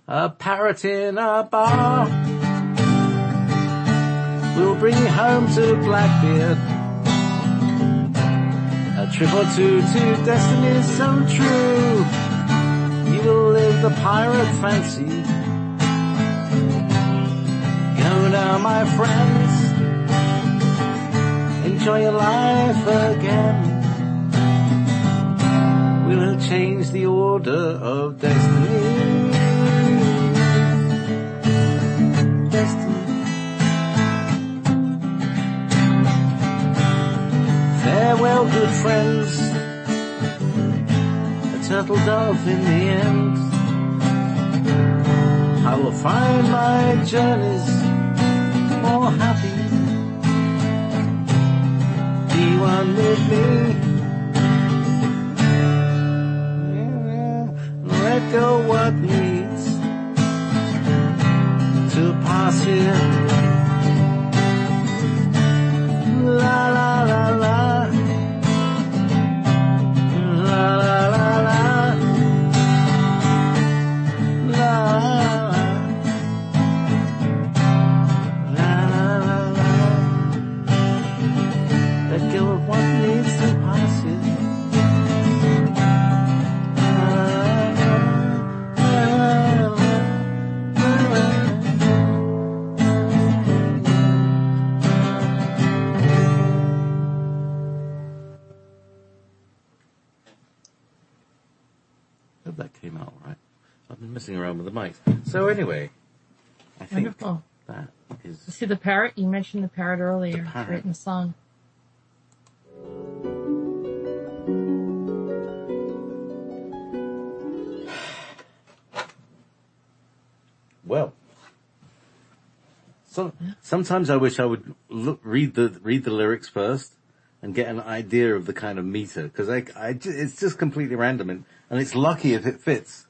A parrot in a bar will bring you home to Blackbeard. A trip or two to destiny so true. You will live the pirate fancy. Go now, my friends. Enjoy your life again. We'll change the order of destiny. Farewell, good friends, a turtle dove in the end. I will find my journeys more happy. Be one with me. Let go what needs to pass here. La la la la. Hope that came out right. I've been messing around with the mic. So anyway, I think Wonderful. that is... See the parrot? You mentioned the parrot earlier. The parrot. Right in the song. Well, sometimes I wish I would read the lyrics first and get an idea of the kind of meter, because it's just completely random, and it's lucky if it fits.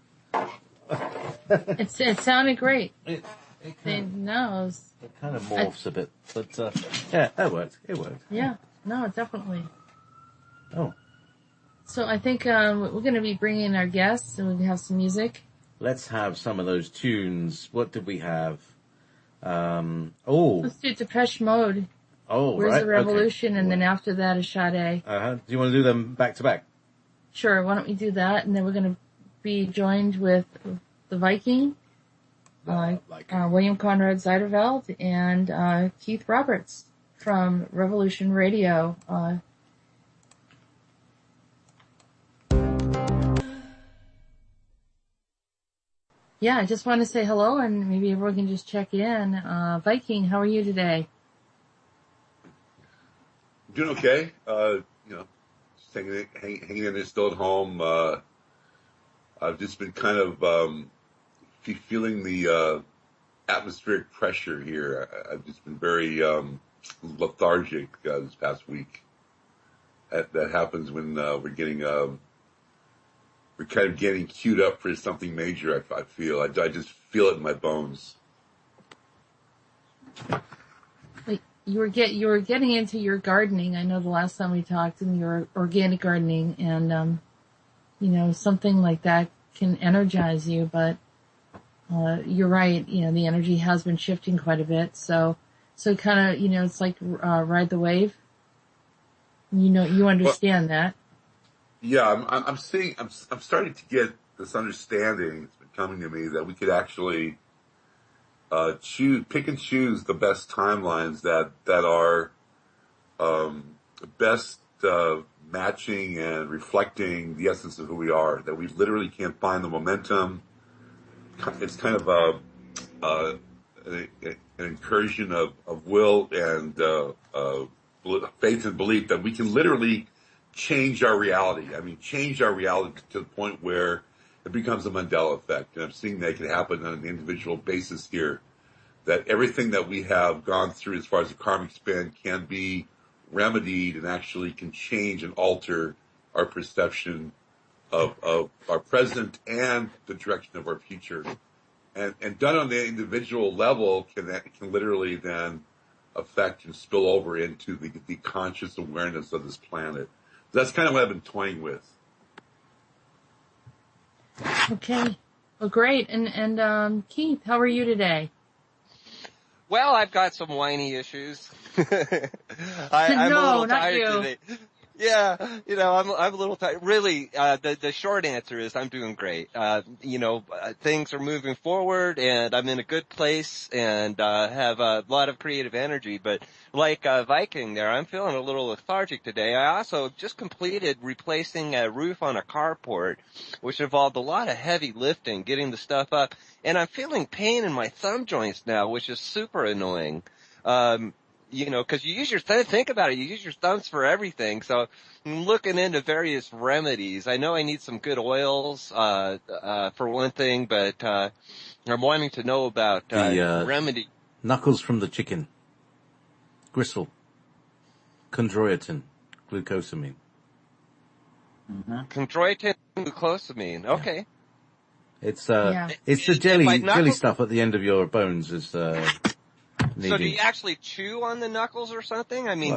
It sounded great. It It kind of morphs a bit, but yeah, that worked. It worked. Yeah, no, definitely. Oh, So I think we're going to be bringing our guests, and we have some music. let's have some of those tunes. What did we have? Let's do Depeche Mode. Where's right. the Revolution? Okay. And then after that is Sade. Do you want to do them back to back? Sure, why don't we do that? And then we're going to be joined with the Viking, William Conrad Zeiderveld, and Keith Roberts from Revolution Radio. Yeah, I just want to say hello and maybe everyone can just check in. Viking, how are you today? Doing okay. Just hanging in there, still at home. I've just been kind of feeling the atmospheric pressure here. I've just been very lethargic this past week. That happens when we're kind of getting queued up for something major. I feel. I just feel it in my bones. Like you were getting into your gardening. I know the last time we talked in your organic gardening, and something like that can energize you. But you're right. The energy has been shifting quite a bit. So kind of it's like ride the wave. You understand that. Yeah, I'm seeing. I'm starting to get this understanding. It's been coming to me that we could actually pick and choose the best timelines that are best matching and reflecting the essence of who we are. That we literally can't find the momentum. It's kind of an incursion of will and faith and belief that we can literally change our reality. I mean, change our reality to the point where it becomes a Mandela effect. And I'm seeing that can happen on an individual basis here. That everything that we have gone through as far as the karmic span can be remedied and actually can change and alter our perception of our present and the direction of our future. And done on the individual level can literally then affect and spill over into the conscious awareness of this planet. That's kind of what I've been toying with. Okay. Well, great. And Keith, how are you today? Well, I've got some whiny issues. I'm a little tired today. Yeah, I'm a little tired. Really, the short answer is I'm doing great. Things are moving forward and I'm in a good place and, have a lot of creative energy. But like, Viking there, I'm feeling a little lethargic today. I also just completed replacing a roof on a carport, which involved a lot of heavy lifting, getting the stuff up. And I'm feeling pain in my thumb joints now, which is super annoying. Cause you use think about it, you use your thumbs for everything. So I'm looking into various remedies. I know I need some good oils, for one thing, but, I'm wanting to know about, remedy. Knuckles from the chicken. Gristle. Chondroitin. Glucosamine. Mm-hmm. Chondroitin, glucosamine. Okay. It's the jelly stuff at the end of your bones is, needing. So do you actually chew on the knuckles or something? I mean,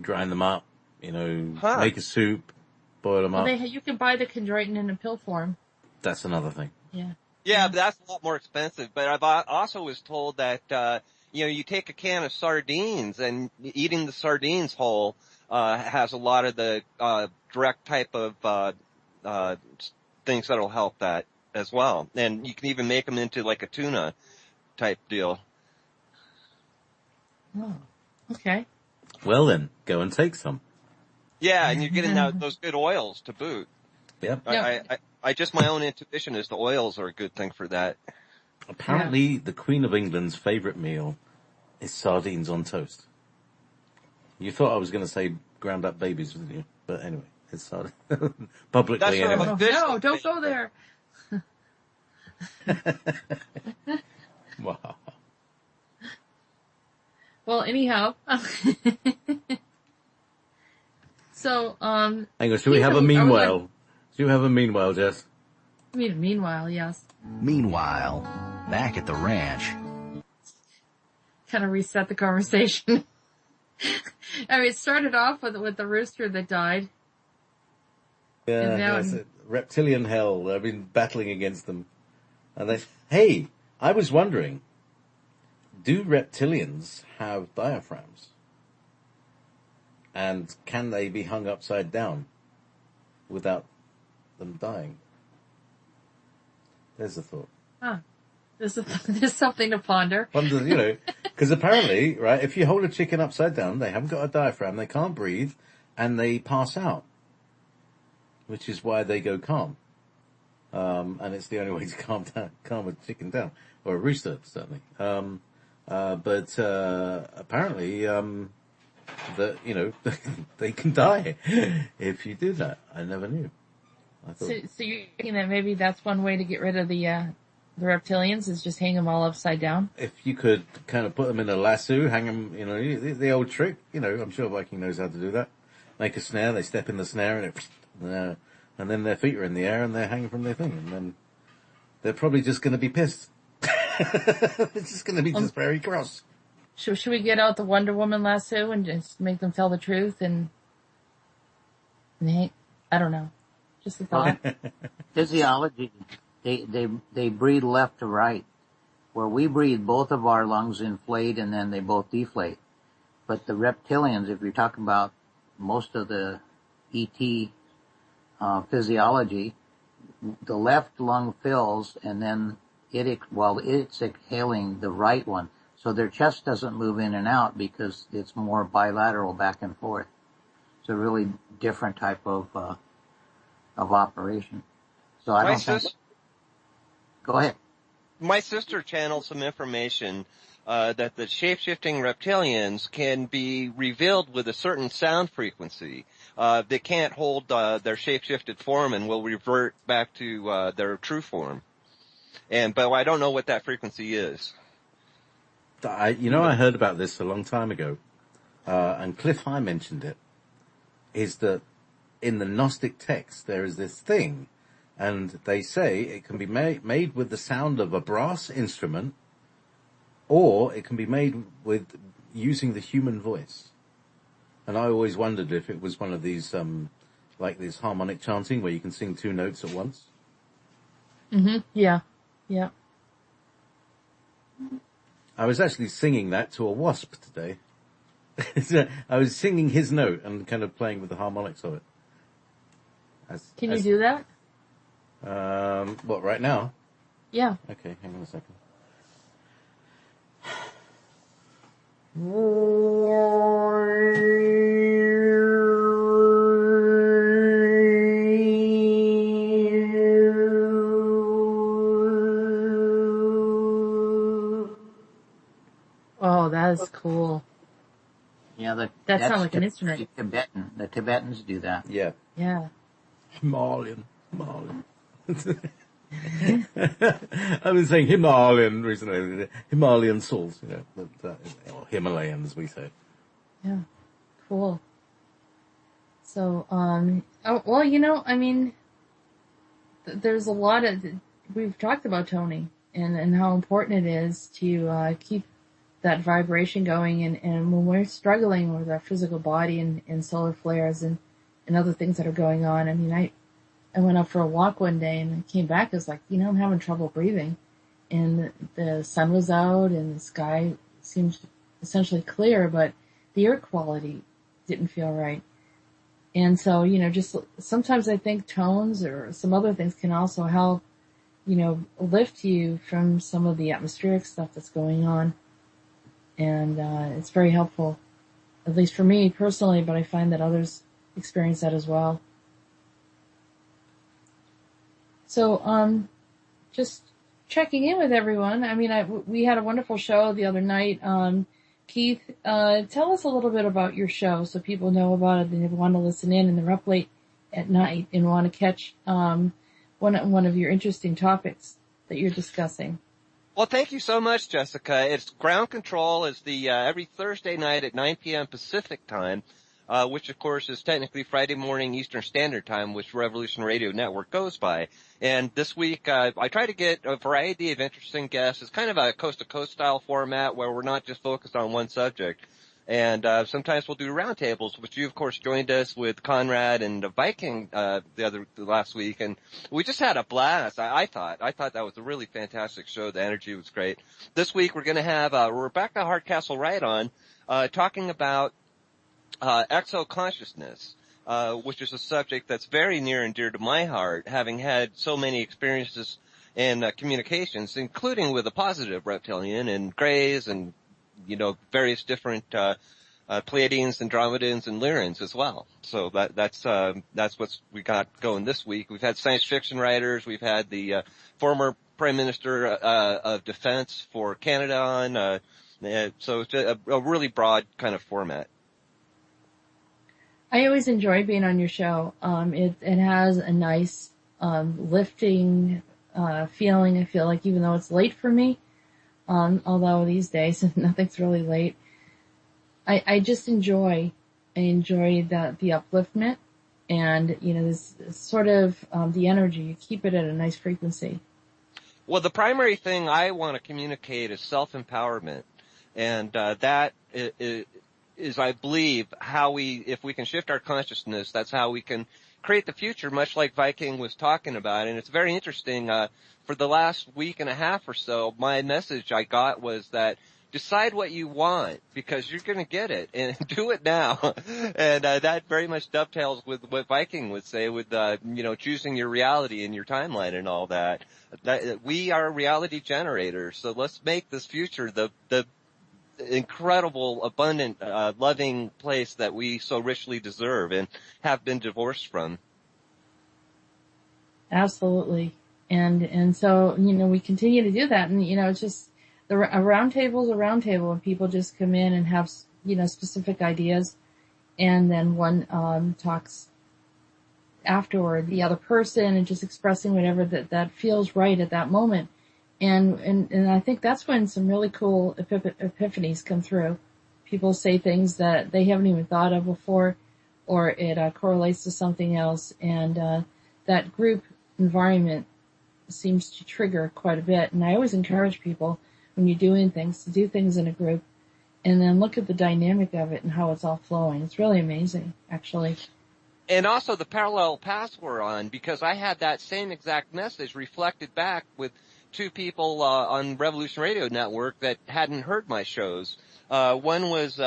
grind them up, make a soup, boil them up. You can buy the chondroitin in a pill form. That's another thing. Yeah. Yeah, but that's a lot more expensive. But I've also was told that, you take a can of sardines and eating the sardines whole, has a lot of the, direct type of, things that'll help that as well. And you can even make them into like a tuna type deal. Oh, okay. Well then, go and take some. Yeah, and you're getting those good oils to boot. Yep. I just, my own intuition is the oils are a good thing for that. Apparently, the Queen of England's favourite meal is sardines on toast. You thought I was going to say ground up babies with you, but anyway, it's sardines. Publicly anyway. No, don't go there. Wow. Well, anyhow, so, hang on, should we have a meanwhile? Should we have a meanwhile, Jess? Meanwhile, yes. Meanwhile, back at the ranch. Kind of reset the conversation. I mean, it started off with the rooster that died. Yeah, that's it. Reptilian hell. I've been battling against them. And hey, I was wondering, do reptilians have diaphragms? And can they be hung upside down without them dying? There's a thought. Huh. There's something to ponder. Because apparently, right, if you hold a chicken upside down, they haven't got a diaphragm, they can't breathe, and they pass out. Which is why they go calm. and it's the only way to calm a chicken down, or a rooster, certainly. But apparently, that, they can die if you do that. I never knew. So you're thinking that maybe that's one way to get rid of the reptilians is just hang them all upside down? If you could kind of put them in a lasso, hang them, the old trick, I'm sure Viking knows how to do that. Make a snare, they step in the snare and then their feet are in the air and they're hanging from their thing, and then they're probably just going to be pissed. It's just going to be just very cross. Should we get out the Wonder Woman lasso and just make them tell the truth and I don't know. Just a thought. Physiology, they breathe left to right. Where we breathe, both of our lungs inflate and then they both deflate. But the reptilians, if you're talking about most of the ET physiology, the left lung fills and then it's exhaling the right one. So their chest doesn't move in and out because it's more bilateral back and forth. It's a really different type of operation. So I don't think... Go ahead. My sister channeled some information that the shape-shifting reptilians can be revealed with a certain sound frequency. They can't hold their shape-shifted form and will revert back to their true form. But I don't know what that frequency is. I heard about this a long time ago, and Cliff High mentioned it, is that in the Gnostic text there is this thing, and they say it can be made with the sound of a brass instrument, or it can be made with using the human voice. And I always wondered if it was one of these, like this harmonic chanting where you can sing two notes at once. Yeah. Yeah. I was actually singing that to a wasp today. I was singing his note and kind of playing with the harmonics of it. Can you do that? What, right now? Yeah. Okay, hang on a second. Oh, that is cool. Yeah, that sounds like an instrument. Tibetan. The Tibetans do that. Yeah. Yeah. Himalayan. I've been saying Himalayan recently. Himalayan souls, or Himalayan as we say. Yeah. Cool. So, there's a lot we've talked about toning and how important it is to keep that vibration going, and when we're struggling with our physical body and solar flares and other things that are going on. I mean, I went out for a walk one day and I came back, it was like, I'm having trouble breathing, and the sun was out and the sky seemed essentially clear, but the air quality didn't feel right. And so, just sometimes I think tones or some other things can also help, lift you from some of the atmospheric stuff that's going on. And it's very helpful, at least for me personally, but I find that others experience that as well. So, just checking in with everyone. I mean, we had a wonderful show the other night. Keith, tell us a little bit about your show so people know about it and they want to listen in and they're up late at night and want to catch one of your interesting topics that you're discussing. Well, thank you so much, Jessica. It's Ground Control is the every Thursday night at 9 p.m. Pacific time, which of course is technically Friday morning Eastern Standard Time, which Revolution Radio Network goes by. And this week, I try to get a variety of interesting guests. It's kind of a coast-to-coast style format where we're not just focused on one subject. And sometimes we'll do roundtables, which you, of course, joined us with Conrad and Viking the last week, and we just had a blast. I thought that was a really fantastic show. The energy was great. This week we're going to have Rebecca Hardcastle Rhodan talking about exo-consciousness, which is a subject that's very near and dear to my heart, having had so many experiences in communications, including with a positive reptilian and Greys and various different Pleiadians, Andromedans, and Lyrans as well. So that's what we got going this week. We've had science fiction writers. We've had the former Prime Minister of Defense for Canada on. So it's a really broad kind of format. I always enjoy being on your show. It has a nice lifting feeling. I feel like, even though it's late for me, although these days nothing's really late, I just enjoy the upliftment and, this sort of, the energy. You keep it at a nice frequency. Well, the primary thing I want to communicate is self-empowerment. And, that is, I believe, if we can shift our consciousness, that's how we can create the future, much like Viking was talking about. And it's very interesting, for the last week and a half or so, my message I got was that decide what you want, because you're going to get it, and do it now. And that very much dovetails with what Viking would say with, choosing your reality and your timeline and all that. We are reality generators, so let's make this future the incredible, abundant, loving place that we so richly deserve and have been divorced from. Absolutely. And so, we continue to do that, and, it's just, a round table is a round table, and people just come in and have, specific ideas, and then one talks afterward, the other person, and just expressing whatever that feels right at that moment. And I think that's when some really cool epiphanies come through. People say things that they haven't even thought of before, or it correlates to something else, and that group environment seems to trigger quite a bit. And I always encourage people, when you're doing things, to do things in a group, and then look at the dynamic of it and how it's all flowing. It's really amazing, actually. And also the parallel paths we're on, because I had that same exact message reflected back with two people on Revolution Radio Network that hadn't heard my shows. One was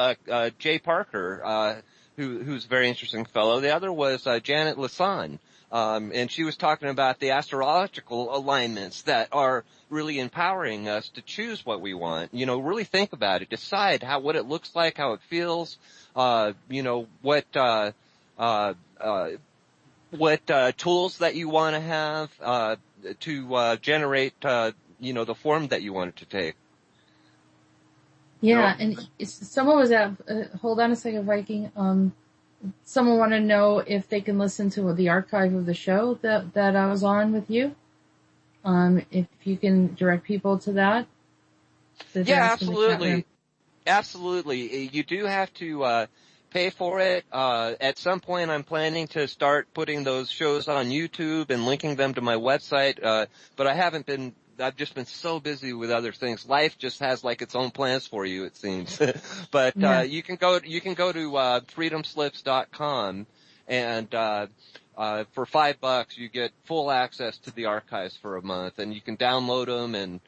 Jay Parker, who's a very interesting fellow. The other was Janet Lassan. And she was talking about the astrological alignments that are really empowering us to choose what we want. Really think about it. Decide what it looks like, how it feels, what tools that you want to have, to generate, the form that you want it to take. Yeah. And someone was hold on a second, Viking. Someone wanted to know if they can listen to the archive of the show that I was on with you. If you can direct people to that. Yeah, absolutely. Absolutely. You do have to pay for it. At some point I'm planning to start putting those shows on YouTube and linking them to my website. But I've just been so busy with other things. Life just has its own plans for you, it seems. But, yeah. You can go to, freedomslips.com, and, for $5 you get full access to the archives for a month, and you can download them and,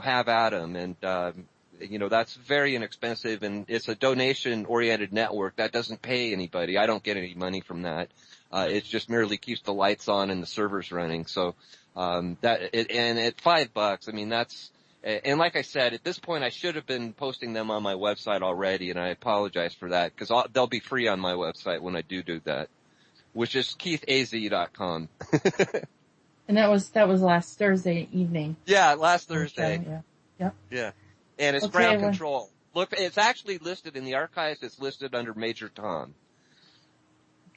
have at them. And, that's very inexpensive, and it's a donation-oriented network that doesn't pay anybody. I don't get any money from that. It just merely keeps the lights on and the servers running. So, and at $5, that's, and like I said, at this point I should have been posting them on my website already, and I apologize for that, because they'll be free on my website when I do that, which is keithaz.com. And that was last Thursday evening. Yeah, last Thursday. Yeah. Yep. Yeah. And it's ground control. Look, it's actually listed in the archives. It's listed under Major Tom.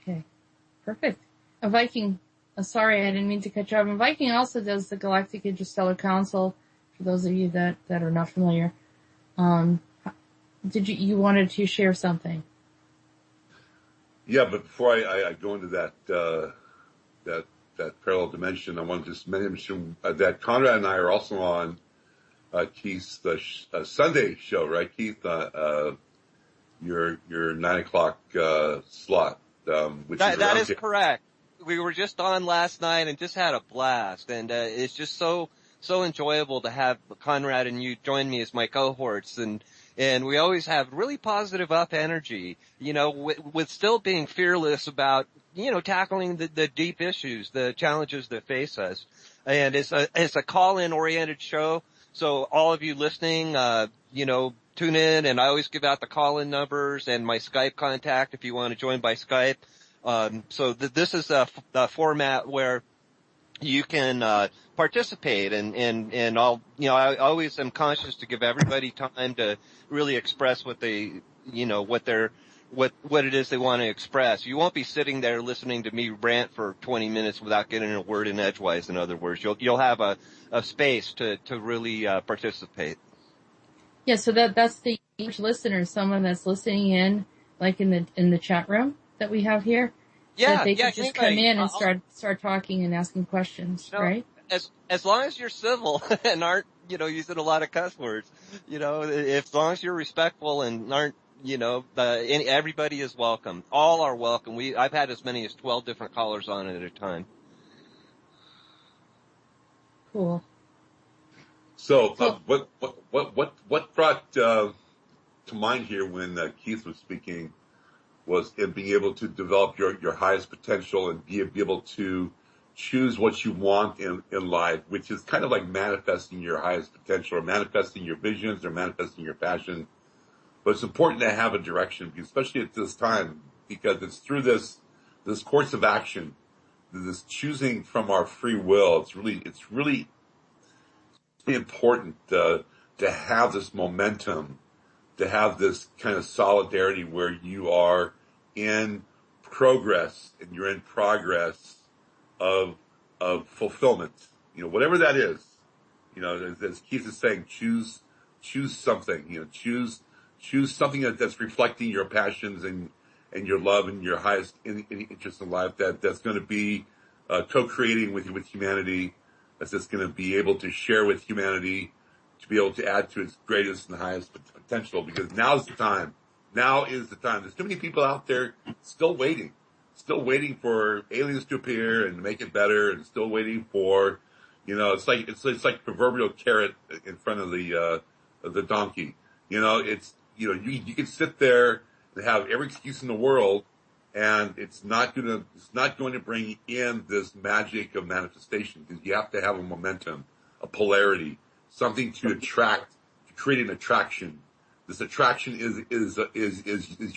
Okay. Perfect. A Viking. Sorry, I didn't mean to cut you off. And Viking also does the Galactic Interstellar Council, for those of you that are not familiar. You wanted to share something? Yeah, but before I go into that parallel dimension, I want to just mention that Conrad and I are also on Keith's Sunday show, right, Keith? Your 9:00 slot, which that is correct. We were just on last night and just had a blast, and it's just so enjoyable to have Conrad and you join me as my cohorts, and we always have really positive up energy, with still being fearless about, tackling the deep issues, the challenges that face us. And it's a call-in oriented show. So all of you listening, tune in, and I always give out the call-in numbers and my Skype contact if you want to join by Skype. So this is a format where you can participate, and I'll, I always am conscious to give everybody time to really express what they, what it is they want to express. You won't be sitting there listening to me rant for 20 minutes without getting a word in edgewise. In other words, you'll have a space to really participate. Yeah, so that's the each listener, someone that's listening in, like in the chat room that we have here. Yeah, that they yeah, can just come in and start talking and asking questions, right? As long as you're civil and aren't, using a lot of cuss words, as long as you're respectful and aren't, everybody is welcome. All are welcome. I've had as many as 12 different callers on at a time. Cool. So, what brought to mind here when Keith was speaking was in being able to develop your highest potential and be able to choose what you want in life, which is kind of like manifesting your highest potential or manifesting your visions or manifesting your passion. But it's important to have a direction, especially at this time, because it's through this course of action, this choosing from our free will. It's really important to have this momentum, to have this kind of solidarity where you are in progress and you're in progress of fulfillment. Whatever that is, as Keith is saying, choose something, choose something that's reflecting your passions and your love and your highest interest in life that's going to be co-creating with humanity, that's just going to be able to share with humanity, to be able to add to its greatest and highest potential, because now is the time. Now is the time. There's too many people out there still waiting for aliens to appear and make it better, and still waiting for, it's like proverbial carrot in front of the donkey. You can sit there and have every excuse in the world, and it's not going to bring in this magic of manifestation, because you have to have a momentum, a polarity, something to attract, to create an attraction. This attraction is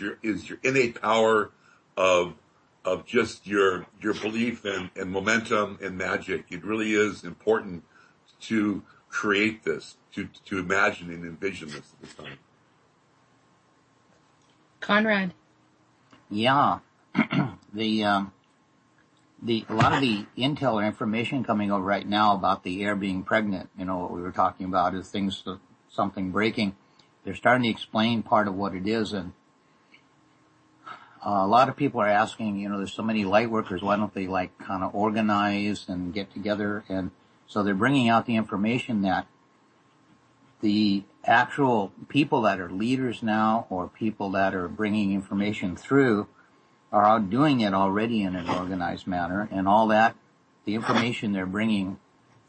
your innate power of just your belief and momentum and magic. It really is important to create this, to imagine and envision this at this time. Conrad. Yeah. A lot of the intel or information coming over right now about the air being pregnant, what we were talking about is something breaking. They're starting to explain part of what it is, and a lot of people are asking, there's so many light workers, why don't they kind of organize and get together? And so they're bringing out the information that the actual people that are leaders now, or people that are bringing information through, are out doing it already in an organized manner, and all that, the information they're bringing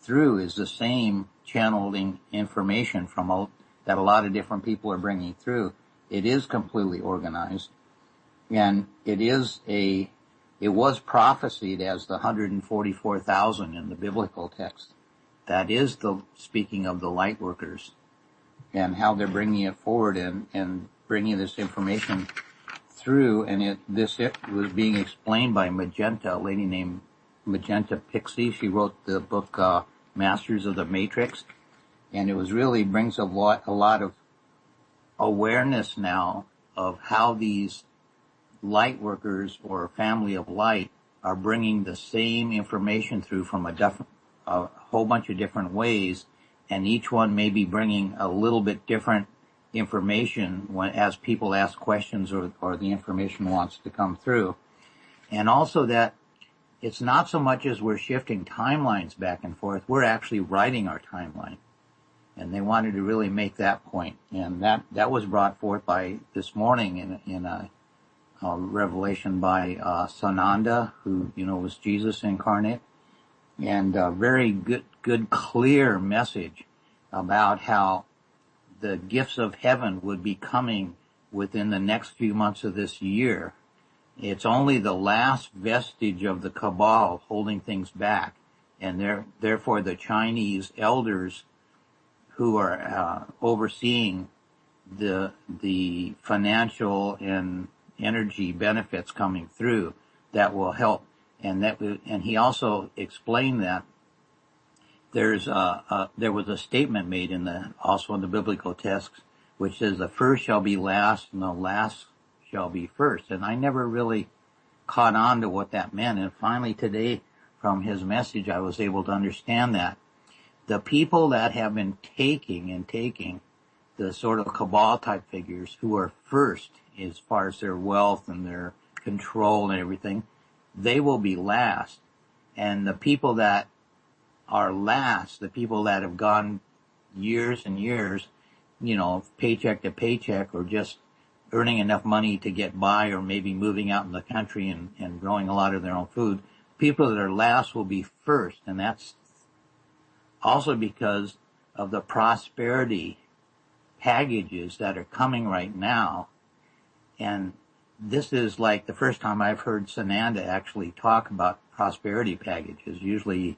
through is the same channeling information that a lot of different people are bringing through. It is completely organized, and it was prophesied as the 144,000 in the biblical text. That is speaking of the light workers and how they're bringing it forward and bringing this information through, and it was being explained by Magenta, a lady named Magenta Pixie. She wrote the book Masters of the Matrix, and it was really brings a lot of awareness now of how these light workers or family of light are bringing the same information through from a whole bunch of different ways, and each one may be bringing a little bit different information as people ask questions or the information wants to come through. And also that it's not so much as we're shifting timelines back and forth, we're actually writing our timeline. And they wanted to really make that point. And that was brought forth by this morning in a revelation by Sananda, who, was Jesus incarnate. And a very good, clear message about how the gifts of heaven would be coming within the next few months of this year. It's only the last vestige of the cabal holding things back, and therefore the Chinese elders who are overseeing the financial and energy benefits coming through that will help. And he also explained that there was a statement made also in the biblical texts, which says the first shall be last and the last shall be first. And I never really caught on to what that meant. And finally today, from his message, I was able to understand that the people that have been taking the sort of cabal type figures who are first as far as their wealth and their control and everything, they will be last. And the people that are last, the people that have gone years and years, paycheck to paycheck, or just earning enough money to get by, or maybe moving out in the country and growing a lot of their own food, people that are last will be first. And that's also because of the prosperity packages that are coming right now. And this is like the first time I've heard Sananda actually talk about prosperity packages. Usually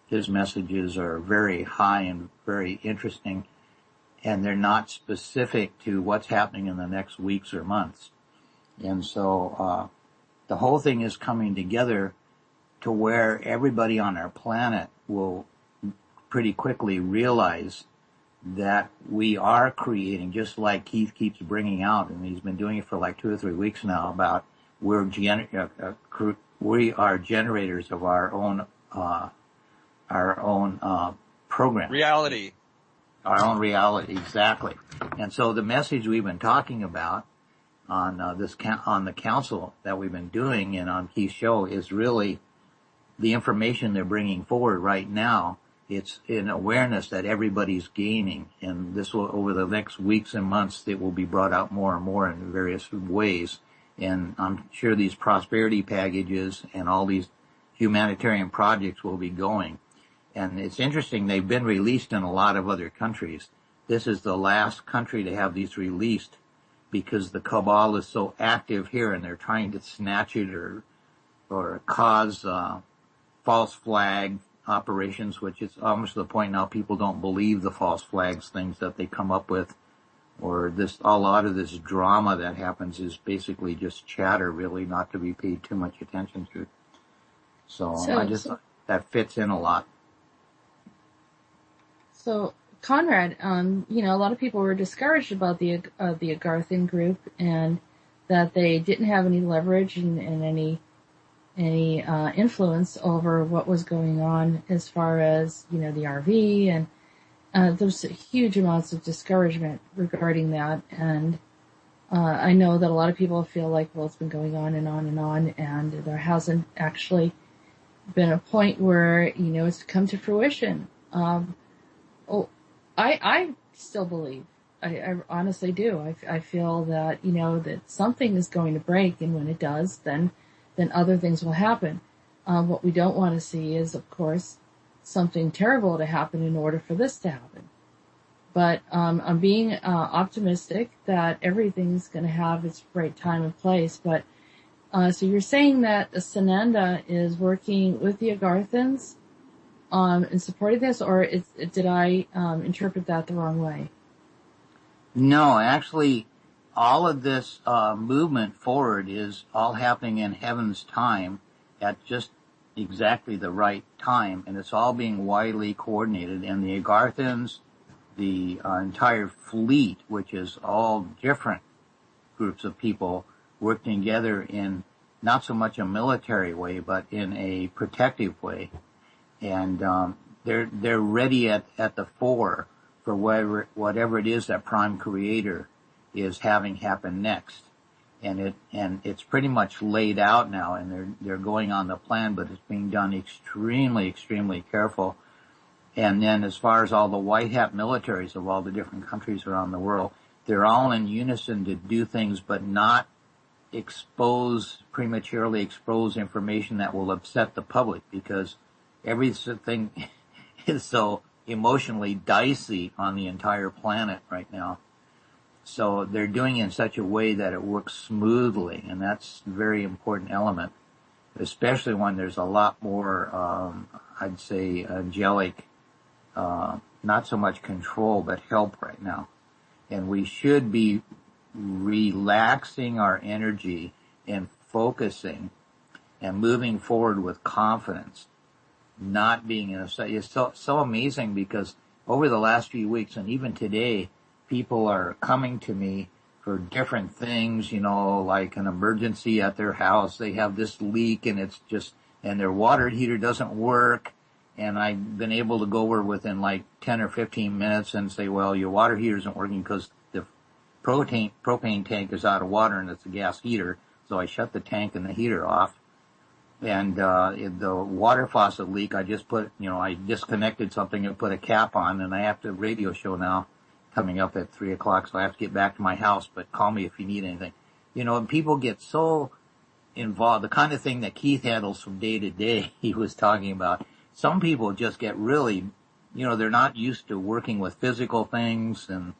his messages are very high and very interesting, and they're not specific to what's happening in the next weeks or months. And so the whole thing is coming together to where everybody on our planet will pretty quickly realize that we are creating, just like Keith keeps bringing out, and he's been doing it for like 2 or 3 weeks now, about we are generators of our own program. Reality. Our own reality, exactly. And so the message we've been talking about on on the council that we've been doing and on Keith's show is really the information they're bringing forward right now. It's an awareness that everybody's gaining, and this will, over the next weeks and months, it will be brought out more and more in various ways. And I'm sure these prosperity packages and all these humanitarian projects will be going. And it's interesting, they've been released in a lot of other countries. This is the last country to have these released because the cabal is so active here, and they're trying to snatch it or cause false flag operations, which is almost to the point now people don't believe the false flags things that they come up with, or a lot of this drama that happens is basically just chatter, really, not to be paid too much attention to. So that fits in a lot. So Conrad, a lot of people were discouraged about the Agarthan group, and that they didn't have any leverage and any influence over what was going on as far as, the RV, and there's huge amounts of discouragement regarding that. And I know that a lot of people feel like, well, it's been going on and on and on, and there hasn't actually been a point where, it's come to fruition. I still believe. I honestly do. I feel that, that something is going to break, and when it does, then other things will happen. What we don't want to see is, of course, something terrible to happen in order for this to happen. But I'm being optimistic that everything's going to have its right time and place. But so you're saying that Sananda is working with the Agarthans in supporting this, or did I interpret that the wrong way? No, actually, all of this movement forward is all happening in heaven's time at just exactly the right time, and it's all being widely coordinated. And the Agarthans, the entire fleet, which is all different groups of people working together in not so much a military way, but in a protective way. And they're ready at the fore for whatever it is that Prime Creator is having happen next. And it's pretty much laid out now, and they're going on the plan, but it's being done extremely, extremely careful. And then as far as all the white hat militaries of all the different countries around the world, they're all in unison to do things, but not prematurely expose information that will upset the public, because everything is so emotionally dicey on the entire planet right now. So they're doing it in such a way that it works smoothly, and that's a very important element, especially when there's a lot more, I'd say, angelic, not so much control, but help right now. And we should be relaxing our energy and focusing and moving forward with confidence, not being in a state. It's so amazing because over the last few weeks and even today, people are coming to me for different things, like an emergency at their house. They have this leak and and their water heater doesn't work. And I've been able to go over within like 10 or 15 minutes and say, well, your water heater isn't working because the propane tank is out of water and it's a gas heater. So I shut the tank and the heater off. And the water faucet leak, I disconnected something and put a cap on, and I have to radio show now coming up at 3 o'clock, so I have to get back to my house, but call me if you need anything. And people get so involved, the kind of thing that Keith handles from day to day, he was talking about. Some people just get really, they're not used to working with physical things and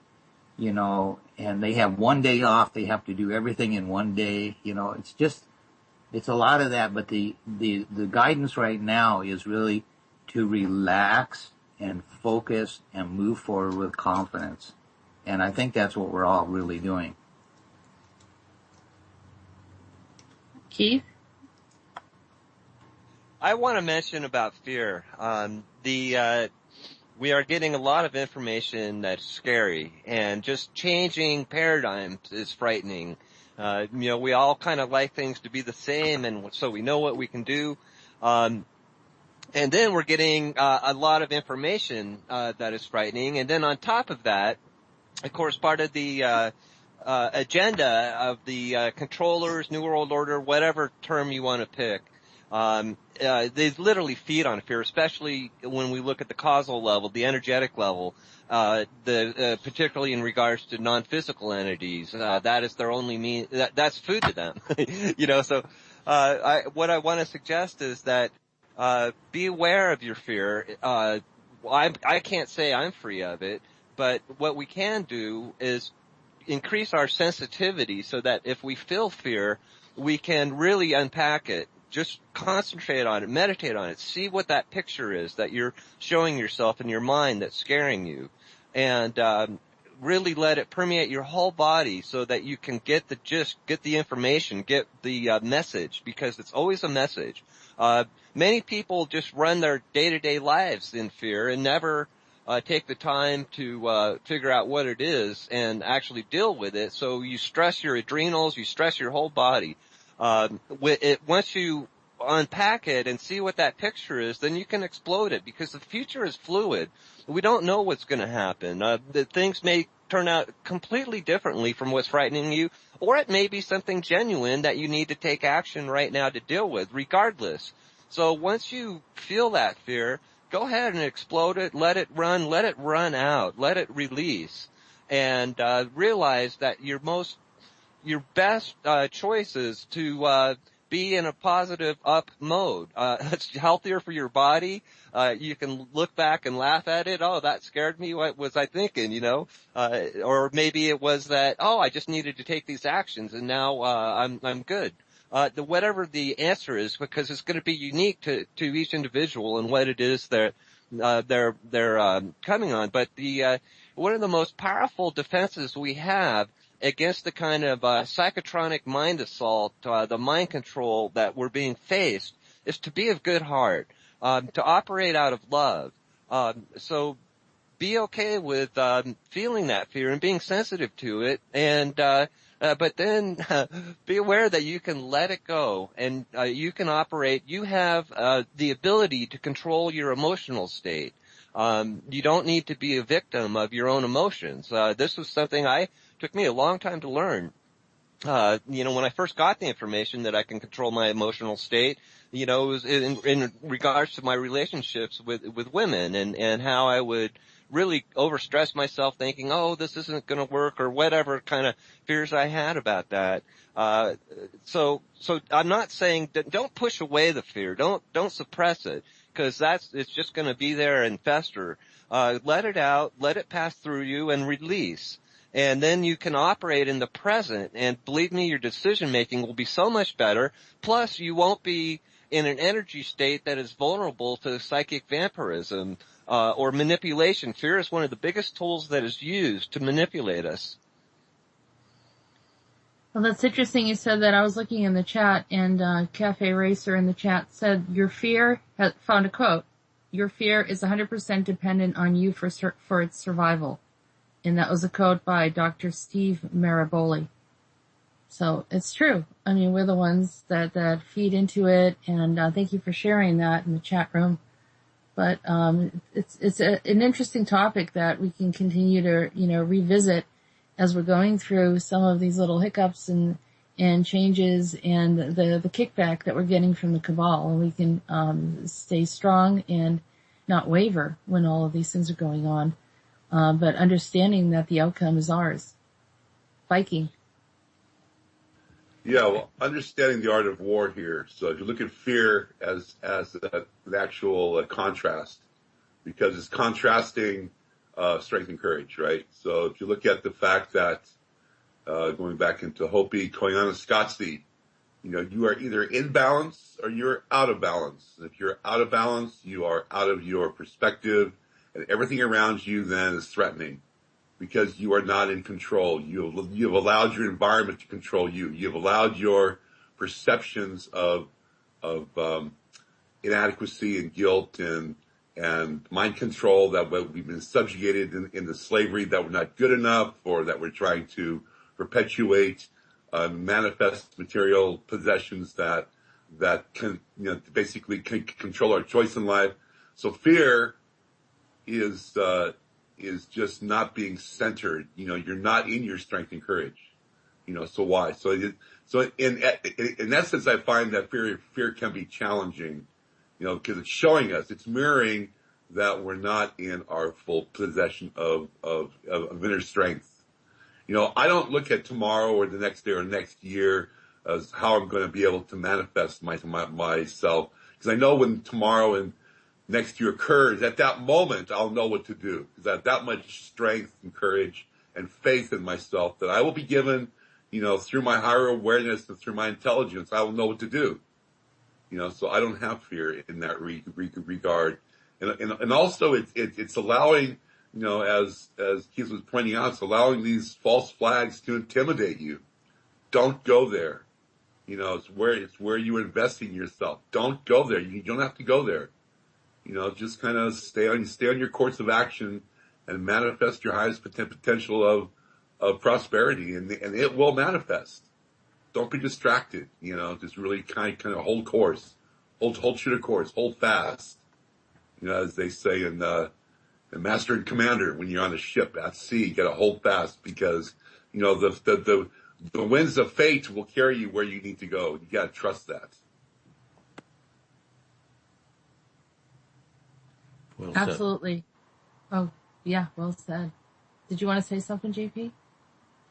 they have one day off, they have to do everything in one day, it's a lot of that, but the guidance right now is really to relax and focus and move forward with confidence. And I think that's what we're all really doing. Keith? I want to mention about fear. We are getting a lot of information that's scary, and just changing paradigms is frightening. We all kind of like things to be the same, and so we know what we can do. And then we're getting a lot of information that is frightening. And then on top of that, of course, part of the agenda of the controllers, New World Order, whatever term you want to pick, they literally feed on fear, especially when we look at the causal level, the energetic level, particularly in regards to non-physical entities. That is their only that's food to them. So what I want to suggest is that be aware of your fear. I can't say I'm free of it, but what we can do is increase our sensitivity so that if we feel fear, we can really unpack it. Just concentrate on it, meditate on it, see what that picture is that you're showing yourself in your mind that's scaring you, and really let it permeate your whole body so that you can get the information, get the message, because it's always a message. Many people just run their day-to-day lives in fear and never take the time to figure out what it is and actually deal with it. So you stress your adrenals, you stress your whole body. Once you unpack it and see what that picture is, then you can explode it, because the future is fluid. We don't know what's going to happen. The things may turn out completely differently from what's frightening you, or it may be something genuine that you need to take action right now to deal with, regardless. So once you feel that fear, go ahead and explode it, let it run out, let it release, and realize that your best choice is to be in a positive up mode. It's healthier for your body. You can look back and laugh at it. Oh, that scared me. What was I thinking? Or maybe it was that, I just needed to take these actions and now I'm good. Whatever the answer is, because it's going to be unique to each individual and what it is they're coming on. But one of the most powerful defenses we have against the kind of psychotronic mind assault, the mind control that we're being faced, is to be of good heart, to operate out of love. So be okay with feeling that fear and being sensitive to it, and but then be aware that you can let it go and you can operate. You have the ability to control your emotional state. You don't need to be a victim of your own emotions. This was something took me a long time to learn. When I first got the information that I can control my emotional state, it was in regards to my relationships with women and how I would really overstress myself thinking, this isn't going to work, or whatever kind of fears I had about that. So I'm not saying don't push away the fear. Don't suppress it, because it's just going to be there and fester. Let it out, let it pass through you and release. And then you can operate in the present, and believe me, your decision making will be so much better. Plus, you won't be in an energy state that is vulnerable to psychic vampirism. or manipulation. Fear is one of the biggest tools that is used to manipulate us. Well, that's interesting you said that. I was looking in the chat, and Cafe Racer in the chat said, your fear, found a quote, your fear is 100% dependent on you for its survival. And that was a quote by Dr. Steve Maraboli. So it's true. I mean, we're the ones that feed into it, and thank you for sharing that in the chat room. But it's an interesting topic that we can continue to, revisit as we're going through some of these little hiccups and changes and the kickback that we're getting from the cabal. And we can stay strong and not waver when all of these things are going on, but understanding that the outcome is ours. Viking. Yeah, well, understanding the art of war here. So if you look at fear as an actual contrast, because it's contrasting strength and courage, right? So if you look at the fact that going back into Hopi, Koyaanisqatsi, you are either in balance or you're out of balance. And if you're out of balance, you are out of your perspective, and everything around you then is threatening, because you are not in control. You've allowed your environment to control you. You've allowed your perceptions of inadequacy and guilt and mind control that we've been subjugated into slavery, that we're not good enough, or that we're trying to perpetuate manifest material possessions that can basically can control our choice in life. So fear is just not being centered. You're not in your strength and courage. So why? So in essence, I find that fear can be challenging, because it's showing us, it's mirroring that we're not in our full possession of inner strength. I don't look at tomorrow or the next day or next year as how I'm going to be able to manifest myself, because I know when tomorrow and next year occurs, at that moment, I'll know what to do. Because I have that much strength and courage and faith in myself that I will be given, through my higher awareness and through my intelligence, I will know what to do. So I don't have fear in that regard. And also it's allowing, as Keith was pointing out, it's allowing these false flags to intimidate you. Don't go there. It's where you're investing yourself. Don't go there. You don't have to go there. Just kind of stay on your course of action and manifest your highest potential of prosperity, and it will manifest. Don't be distracted. Just really kind of hold course, hold true to course, hold fast. As they say in Master and Commander, when you're on a ship at sea, you got to hold fast, because the winds of fate will carry you where you need to go. You got to trust that. Well Absolutely. Oh, yeah, well said. Did you want to say something, JP?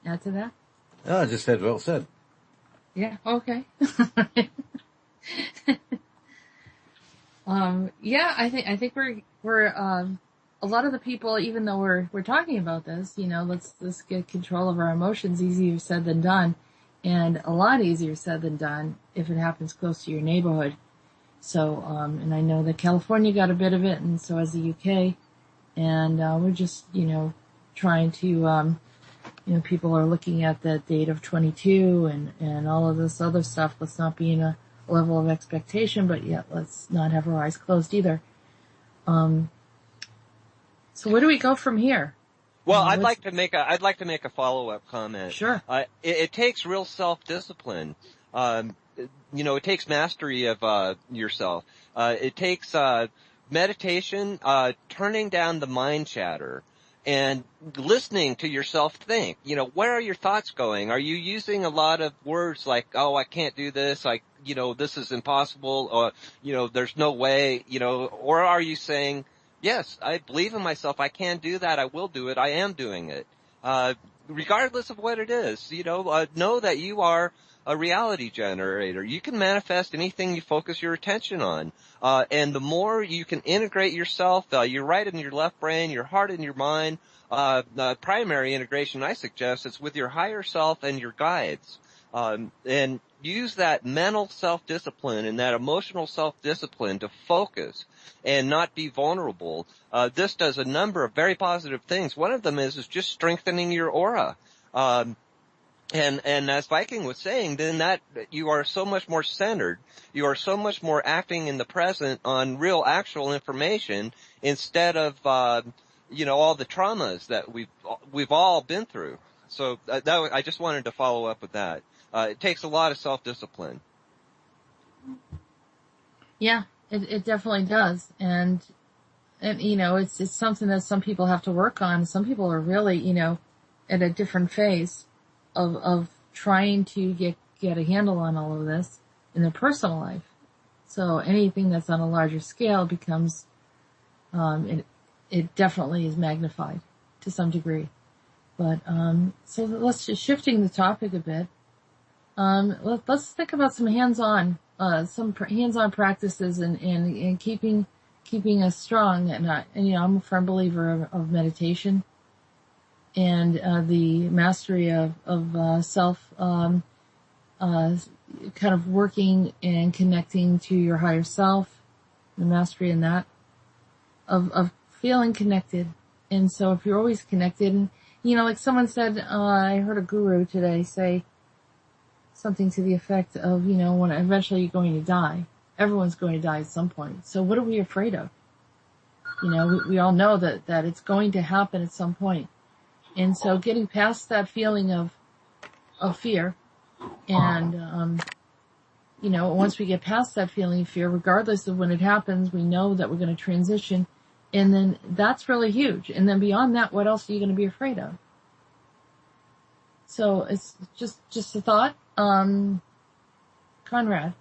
Add to that? I just said, well said. Yeah, okay. Yeah, I think we're a lot of the people, even though we're talking about this, let's get control of our emotions, easier said than done, and a lot easier said than done if it happens close to your neighborhood. So, and I know that California got a bit of it, and so has the UK, and we're just, trying to, people are looking at the date of 22 and all of this other stuff. Let's not be in a level of expectation, but yet let's not have our eyes closed either. So where do we go from here? Well, I'd like to make a follow-up comment. Sure. It takes real self-discipline. It takes mastery of yourself. It takes meditation, turning down the mind chatter, and listening to yourself think. Where are your thoughts going? Are you using a lot of words like, oh, I can't do this, this is impossible, or, there's no way, or are you saying, yes, I believe in myself, I can do that, I will do it, I am doing it. Regardless of what it is, know that you are a reality generator. You can manifest anything you focus your attention on. And the more you can integrate yourself, your right and your left brain, your heart and your mind, the primary integration I suggest is with your higher self and your guides. And use that mental self-discipline and that emotional self-discipline to focus and not be vulnerable, this does a number of very positive things. One of them is just strengthening your aura. And as Viking was saying, then that you are so much more centered. You are so much more acting in the present on real actual information instead of, all the traumas that we've all been through. So I just wanted to follow up with that. It takes a lot of self-discipline. Yeah, it definitely does. And it's something that some people have to work on. Some people are really, at a different phase of trying to get a handle on all of this in their personal life. So anything that's on a larger scale becomes, it definitely is magnified to some degree. But, so let's just shifting the topic a bit. Let's think about some hands-on practices and keeping us strong. And I'm a firm believer of meditation and the mastery of self, kind of working and connecting to your higher self, the mastery in that, of feeling connected. And so if you're always connected, and, like someone said, I heard a guru today say something to the effect of, when eventually you're going to die, everyone's going to die at some point. So what are we afraid of? We all know that it's going to happen at some point. And so getting past that feeling of fear and, once we get past that feeling of fear, regardless of when it happens, we know that we're going to transition. And then that's really huge. And then beyond that, what else are you going to be afraid of? So it's just a thought. Conrad.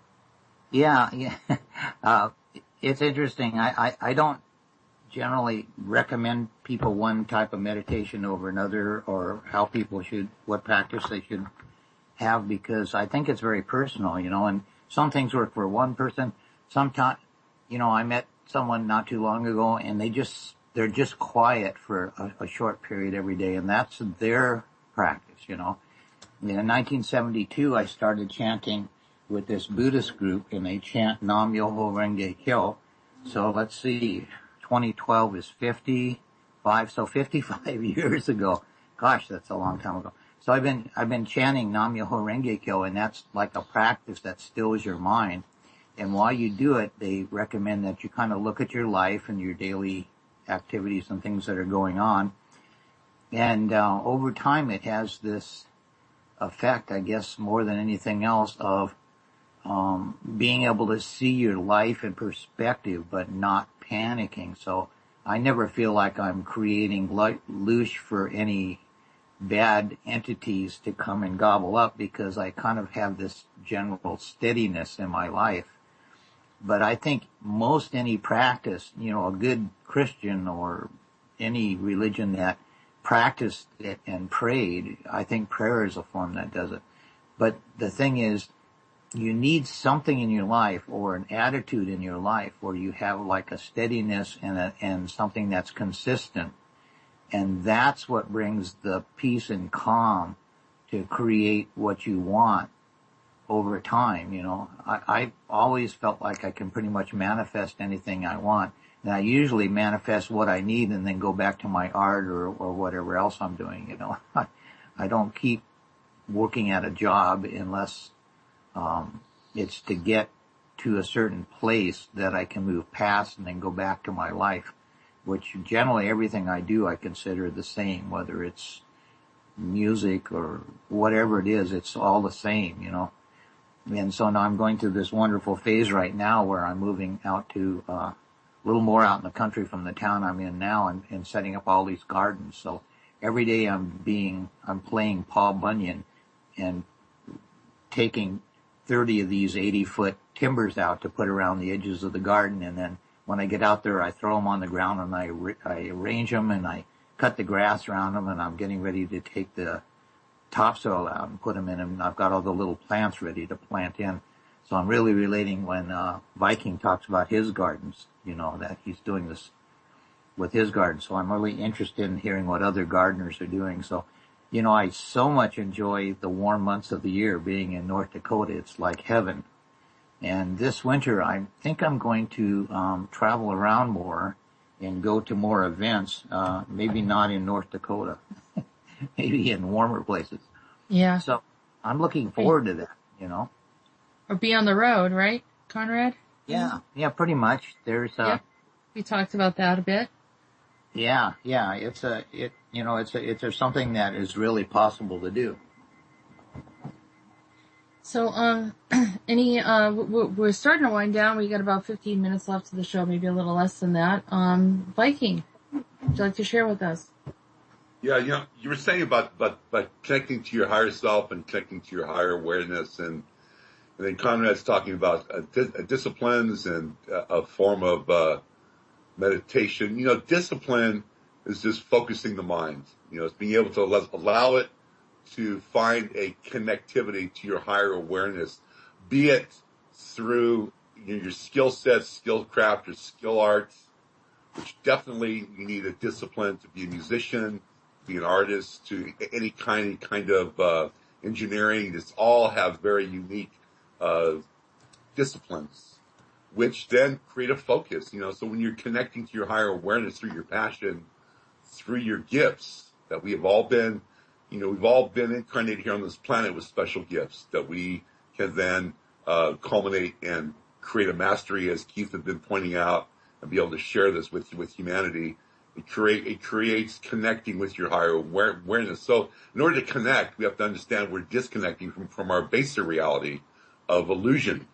Yeah. It's interesting. I don't generally recommend people one type of meditation over another, or what practice they should have, because I think it's very personal, and some things work for one person. Sometimes, I met someone not too long ago, and they're just quiet for a short period every day, and that's their practice, In 1972, I started chanting with this Buddhist group, and they chant Nam Myoho Renge Kyo. So let's see, 2012 is 55, so 55 years ago. Gosh, that's a long time ago. So I've been chanting Nam Myoho Renge Kyo, and that's like a practice that stills your mind. And while you do it, they recommend that you kind of look at your life and your daily activities and things that are going on. And over time, it has this effect, I guess, more than anything else, of being able to see your life in perspective, but not panicking. So I never feel like I'm creating loosh for any bad entities to come and gobble up, because I kind of have this general steadiness in my life. But I think most any practice, a good Christian or any religion that practiced it and prayed, I think prayer is a form that does it. But the thing is, you need something in your life, or an attitude in your life, where you have like a steadiness and something that's consistent. And that's what brings the peace and calm to create what you want over time. I always felt like I can pretty much manifest anything I want. And I usually manifest what I need and then go back to my art or whatever else I'm doing, I don't keep working at a job unless it's to get to a certain place that I can move past and then go back to my life, which generally everything I do I consider the same, whether it's music or whatever it is, it's all the same, And so now I'm going through this wonderful phase right now where I'm moving out to a little more out in the country from the town I'm in now, and setting up all these gardens. So every day I'm playing Paul Bunyan and taking 30 of these 80-foot timbers out to put around the edges of the garden, and then when I get out there, I throw them on the ground and I arrange them and I cut the grass around them, and I'm getting ready to take the topsoil out and put them in, and I've got all the little plants ready to plant in. So I'm really relating when Viking talks about his gardens, that he's doing this with his garden. So I'm really interested in hearing what other gardeners are doing. So I so much enjoy the warm months of the year being in North Dakota. It's like heaven. And this winter, I think I'm going to travel around more and go to more events, maybe not in North Dakota, maybe in warmer places. Yeah. So I'm looking forward to that, Or be on the road, right, Conrad? Yeah, pretty much. There's we talked about that a bit. Yeah, it's something that is really possible to do. So, we're starting to wind down. We got about 15 minutes left of the show, maybe a little less than that. Viking, would you like to share with us? Yeah, you were saying about connecting to your higher self and connecting to your higher awareness, and then Conrad's talking about disciplines and a form of meditation. Discipline is just focusing the mind. It's being able to allow it to find a connectivity to your higher awareness, be it through your skill sets, skill craft, or skill arts, which definitely you need a discipline to be a musician, be an artist, to any kind of engineering. This all have very unique disciplines, which then create a focus. So when you're connecting to your higher awareness through your passion, through your gifts, that we have all been, we've all been incarnated here on this planet with special gifts that we can then culminate and create a mastery, as Keith has been pointing out, and be able to share this with humanity. It creates connecting with your higher awareness. So in order to connect, we have to understand we're disconnecting from our baser reality of illusion.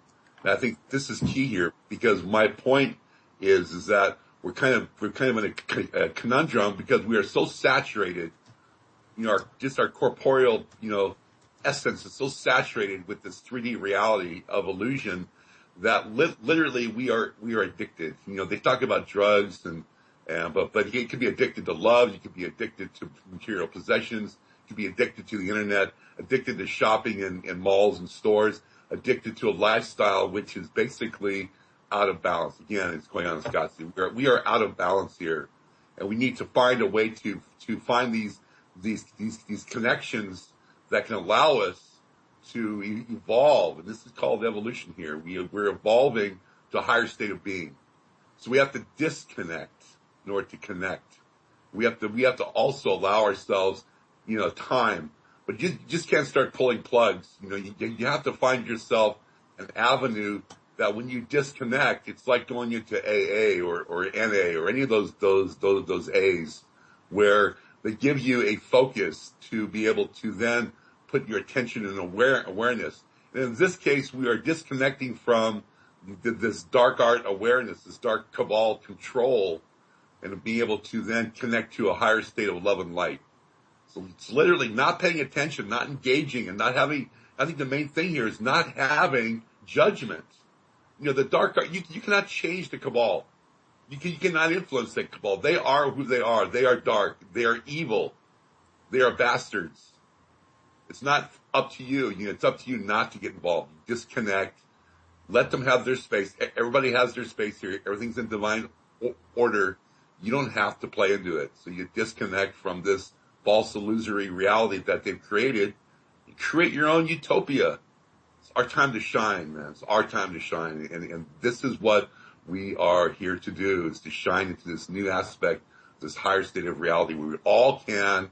And I think this is key here, because my point is that we're kind of in a conundrum, because we are so saturated, our corporeal, essence is so saturated with this 3D reality of illusion that literally we are addicted. They talk about drugs but you could be addicted to love, you could be addicted to material possessions, you could be addicted to the internet, addicted to shopping in malls and stores, addicted to a lifestyle which is basically out of balance. Again, it's going on in Scottsdale. We are out of balance here, and we need to find a way to find these connections that can allow us to evolve. And this is called evolution here. We're evolving to a higher state of being. So we have to disconnect in order to connect. We have to also allow ourselves, time. But you just can't start pulling plugs. You have to find yourself an avenue that when you disconnect, it's like going into AA or NA or any of those A's, where they give you a focus to be able to then put your attention in awareness. And in this case, we are disconnecting from this dark art awareness, this dark cabal control, and be able to then connect to a higher state of love and light. So it's literally not paying attention, not engaging, and not having, I think the main thing here is not having judgment. The dark art, you cannot change the cabal. You cannot influence the cabal. They are who they are. They are dark. They are evil. They are bastards. It's not up to you. It's up to you not to get involved. Disconnect. Let them have their space. Everybody has their space here. Everything's in divine order. You don't have to play into it. So you disconnect from this false illusory reality that they've created. You create your own utopia. It's our time to shine, man. It's our time to shine. And this is what we are here to do, is to shine into this new aspect, this higher state of reality where we all can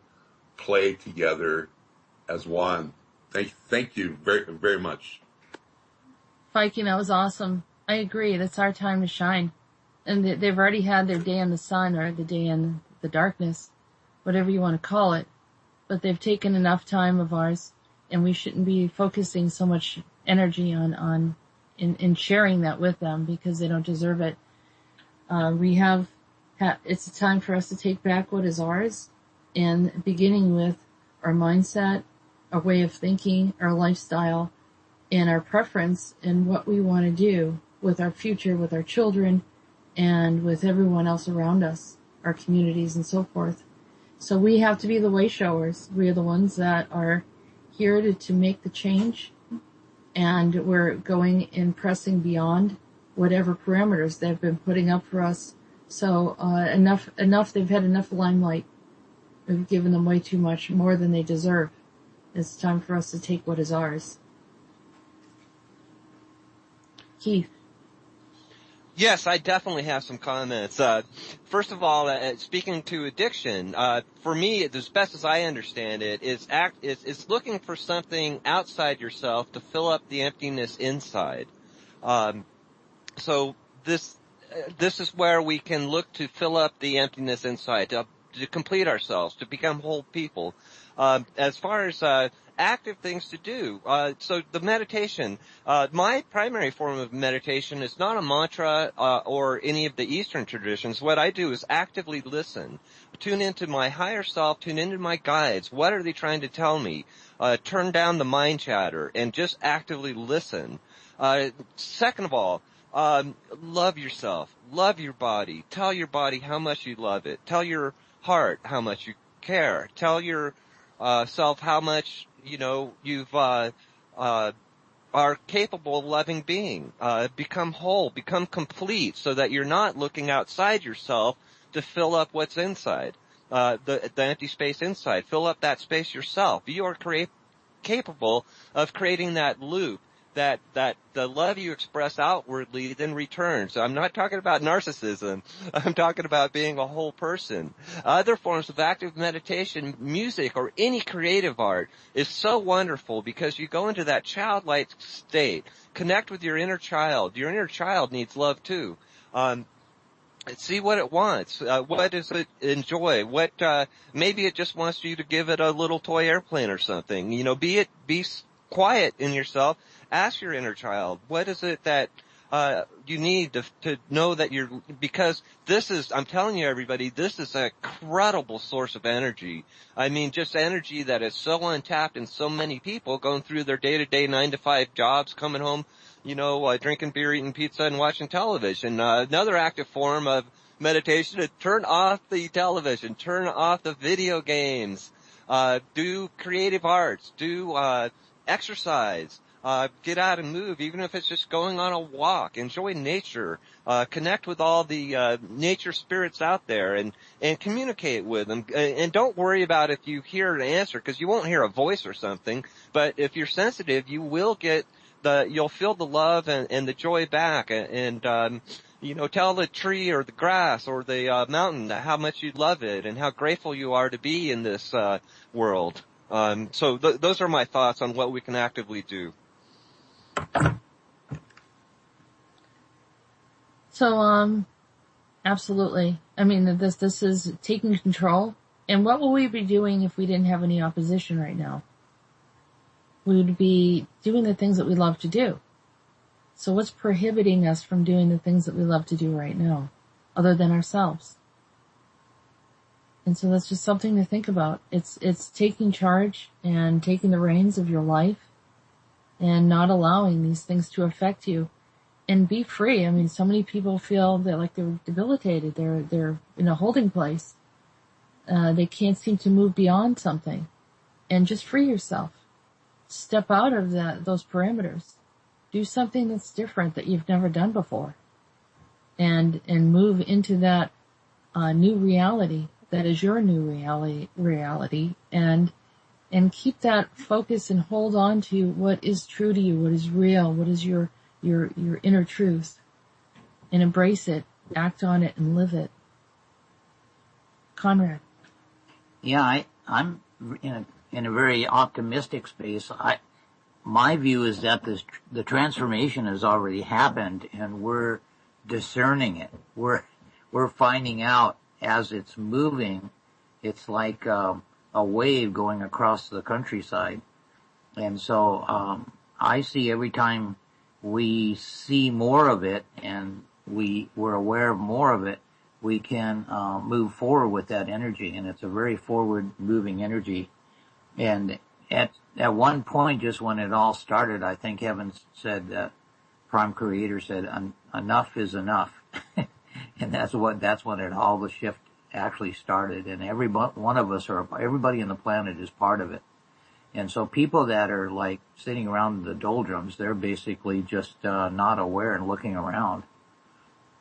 play together as one. Thank you very, very much. Viking, that was awesome. I agree. That's our time to shine. And they've already had their day in the sun, or the day in the darkness, whatever you want to call it. But they've taken enough time of ours, and we shouldn't be focusing so much energy in sharing that with them, because they don't deserve it. It's a time for us to take back what is ours, and beginning with our mindset, our way of thinking, our lifestyle, and our preference, and what we want to do with our future, with our children, and with everyone else around us, our communities and so forth. So we have to be the way showers. We are the ones that are here to make the change, and we're going and pressing beyond whatever parameters they've been putting up for us. So enough. They've had enough limelight. We've given them way too much, more than they deserve. It's time for us to take what is ours. Keith. Yes, I definitely have some comments. First of all, speaking to addiction, for me, as best as I understand it, it's looking for something outside yourself to fill up the emptiness inside. So this is where we can look to fill up the emptiness inside, to complete ourselves, to become whole people. As far as active things to do, so the meditation, my primary form of meditation is not a mantra or any of the Eastern traditions. What I do is actively listen, tune into my higher self, tune into my guides. What are they trying to tell me? Turn down the mind chatter and just actively listen. Second of all, love yourself, love your body. Tell your body how much you love it. Tell your heart how much you care. Tell your self how much you've are capable of loving being. Become whole, become complete, so that you're not looking outside yourself to fill up what's inside, the empty space inside. Fill up that space yourself. You are capable of creating that loop. That the love you express outwardly then returns. So I'm not talking about narcissism. I'm talking about being a whole person. Other forms of active meditation, music, or any creative art is so wonderful because you go into that childlike state. Connect with your inner child. Your inner child needs love too. See what it wants. What does it enjoy? Maybe it just wants you to give it a little toy airplane or something. Be quiet in yourself. Ask your inner child, what is it that you need to know that because I'm telling you everybody, this is an incredible source of energy. I mean, just energy that is so untapped in so many people going through their day-to-day 9-to-5 jobs, coming home, drinking beer, eating pizza, and watching television. Another active form of meditation is turn off the television, turn off the video games, do creative arts, do exercise. Get out and move, even if it's just going on a walk. Enjoy nature. Connect with all the nature spirits out there and communicate with them. And don't worry about if you hear an answer, because you won't hear a voice or something. But if you're sensitive, you'll feel the love and the joy back. And tell the tree or the grass or the mountain how much you love it and how grateful you are to be in this world. So those are my thoughts on what we can actively do. So, absolutely. I mean, this is taking control. And what will we be doing if we didn't have any opposition right now? We would be doing the things that we love to do. So what's prohibiting us from doing the things that we love to do right now, other than ourselves? And so that's just something to think about. It's taking charge and taking the reins of your life and not allowing these things to affect you, and be free. I mean, so many people feel that like they're debilitated. They're in a holding place. They can't seem to move beyond something, and just free yourself. Step out of those parameters. Do something that's different that you've never done before, and move into that new reality that is your new reality, and keep that focus and hold on to what is true to you, what is real, what is your inner truth, and embrace it, act on it, and live it. Conrad. Yeah, I'm in a very optimistic space. My view is that the transformation has already happened, and we're discerning it. We're finding out as it's moving. It's like a wave going across the countryside. And so I see every time we see more of it and we're aware of more of it, we can move forward with that energy. And it's a very forward-moving energy. And at one point, just when it all started, I think Heaven said that Prime Creator said, enough is enough. And that's when all the shift actually started, and every one of us, or everybody on the planet, is part of it. And so people that are like sitting around the doldrums, they're basically just not aware and looking around,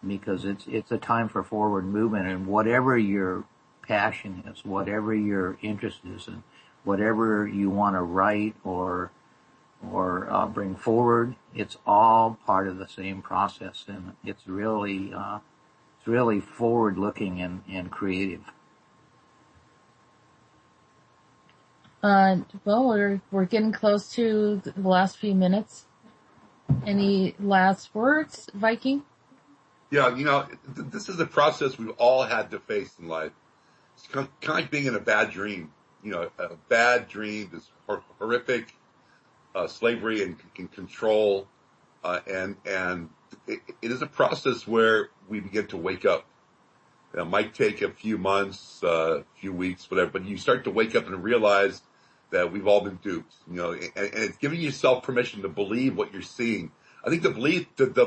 because it's a time for forward movement. And whatever your passion is, whatever your interest is, and whatever you want to write or bring forward, it's all part of the same process, and it's really forward-looking and creative. Well, we're getting close to the last few minutes. Any last words, Viking? Yeah, this is a process we've all had to face in life. It's kind of like being in a bad dream. A bad dream, this horrific slavery and control, and it is a process where we begin to wake up. It might take a few months, a few weeks, whatever, but you start to wake up and realize that we've all been duped, and it's giving yourself permission to believe what you're seeing. I think the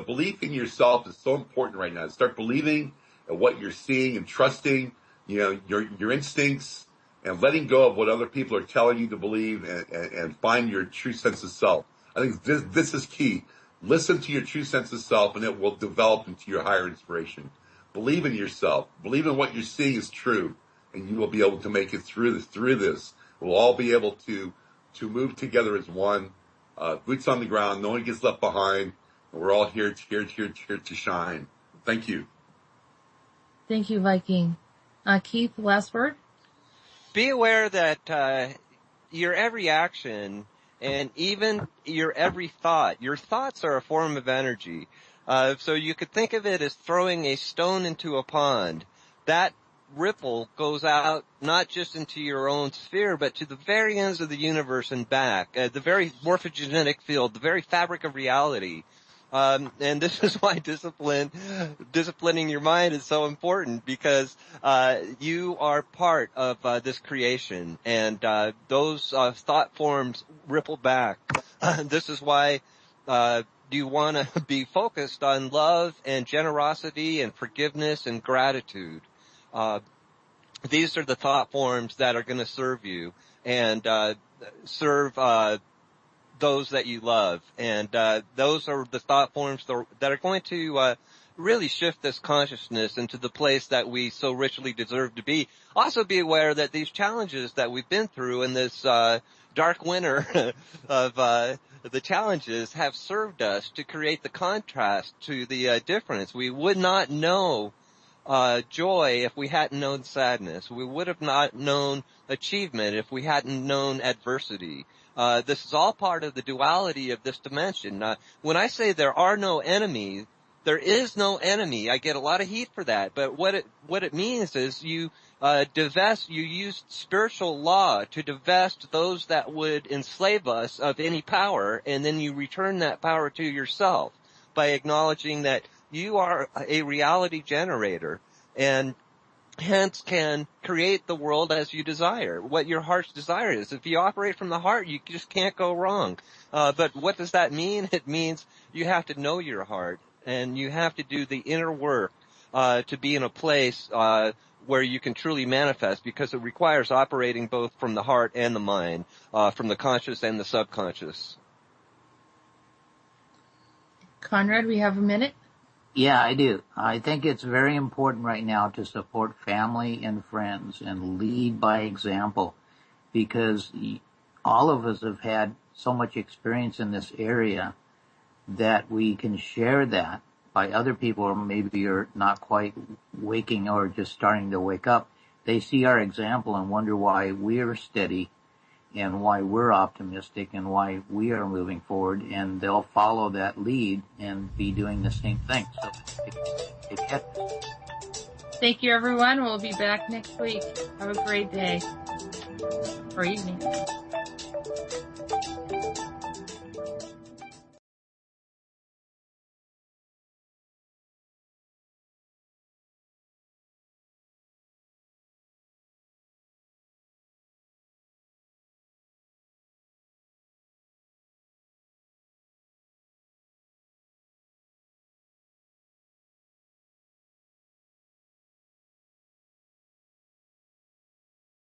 belief in yourself is so important right now. Start believing in what you're seeing and trusting, your instincts, and letting go of what other people are telling you to believe, and find your true sense of self. I think this is key. Listen to your true sense of self, and it will develop into your higher inspiration. Believe in yourself. Believe in what you're seeing is true, and you will be able to make it through this. We'll all be able to move together as one, boots on the ground. No one gets left behind. And we're all here to shine. Thank you. Thank you, Viking. Keith, last word? Be aware that your every action and even your every thought, your thoughts are a form of energy. So you could think of it as throwing a stone into a pond. That ripple goes out not just into your own sphere, but to the very ends of the universe and back, the very morphogenetic field, the very fabric of reality. And this is why disciplining your mind is so important, because you are part of this creation, and those thought forms ripple back. This is why you want to be focused on love and generosity and forgiveness and gratitude. These are the thought forms that are going to serve you and serve those that you love. And those are the thought forms that are going to really shift this consciousness into the place that we so richly deserve to be. Also be aware that these challenges that we've been through in this dark winter of the challenges have served us to create the contrast to the difference. We would not know joy if we hadn't known sadness. We would have not known achievement if we hadn't known adversity. This is all part of the duality of this dimension. When I say there are no enemies, there is no enemy. I get a lot of heat for that, but what it means is you use spiritual law to divest those that would enslave us of any power, and then you return that power to yourself by acknowledging that you are a reality generator, and hence can create the world as you desire, what your heart's desire is. If you operate from the heart, you just can't go wrong. But what does that mean? It means you have to know your heart, and you have to do the inner work to be in a place where you can truly manifest, because it requires operating both from the heart and the mind, from the conscious and the subconscious. Conrad, we have a minute. Yeah, I do. I think it's very important right now to support family and friends and lead by example, because all of us have had so much experience in this area that we can share that by other people, or maybe you're not quite waking or just starting to wake up. They see our example and wonder why we're steady and why we're optimistic and why we are moving forward, and they'll follow that lead and be doing the same thing. So it gets. Thank you, everyone. We'll be back next week. Have a great day or evening.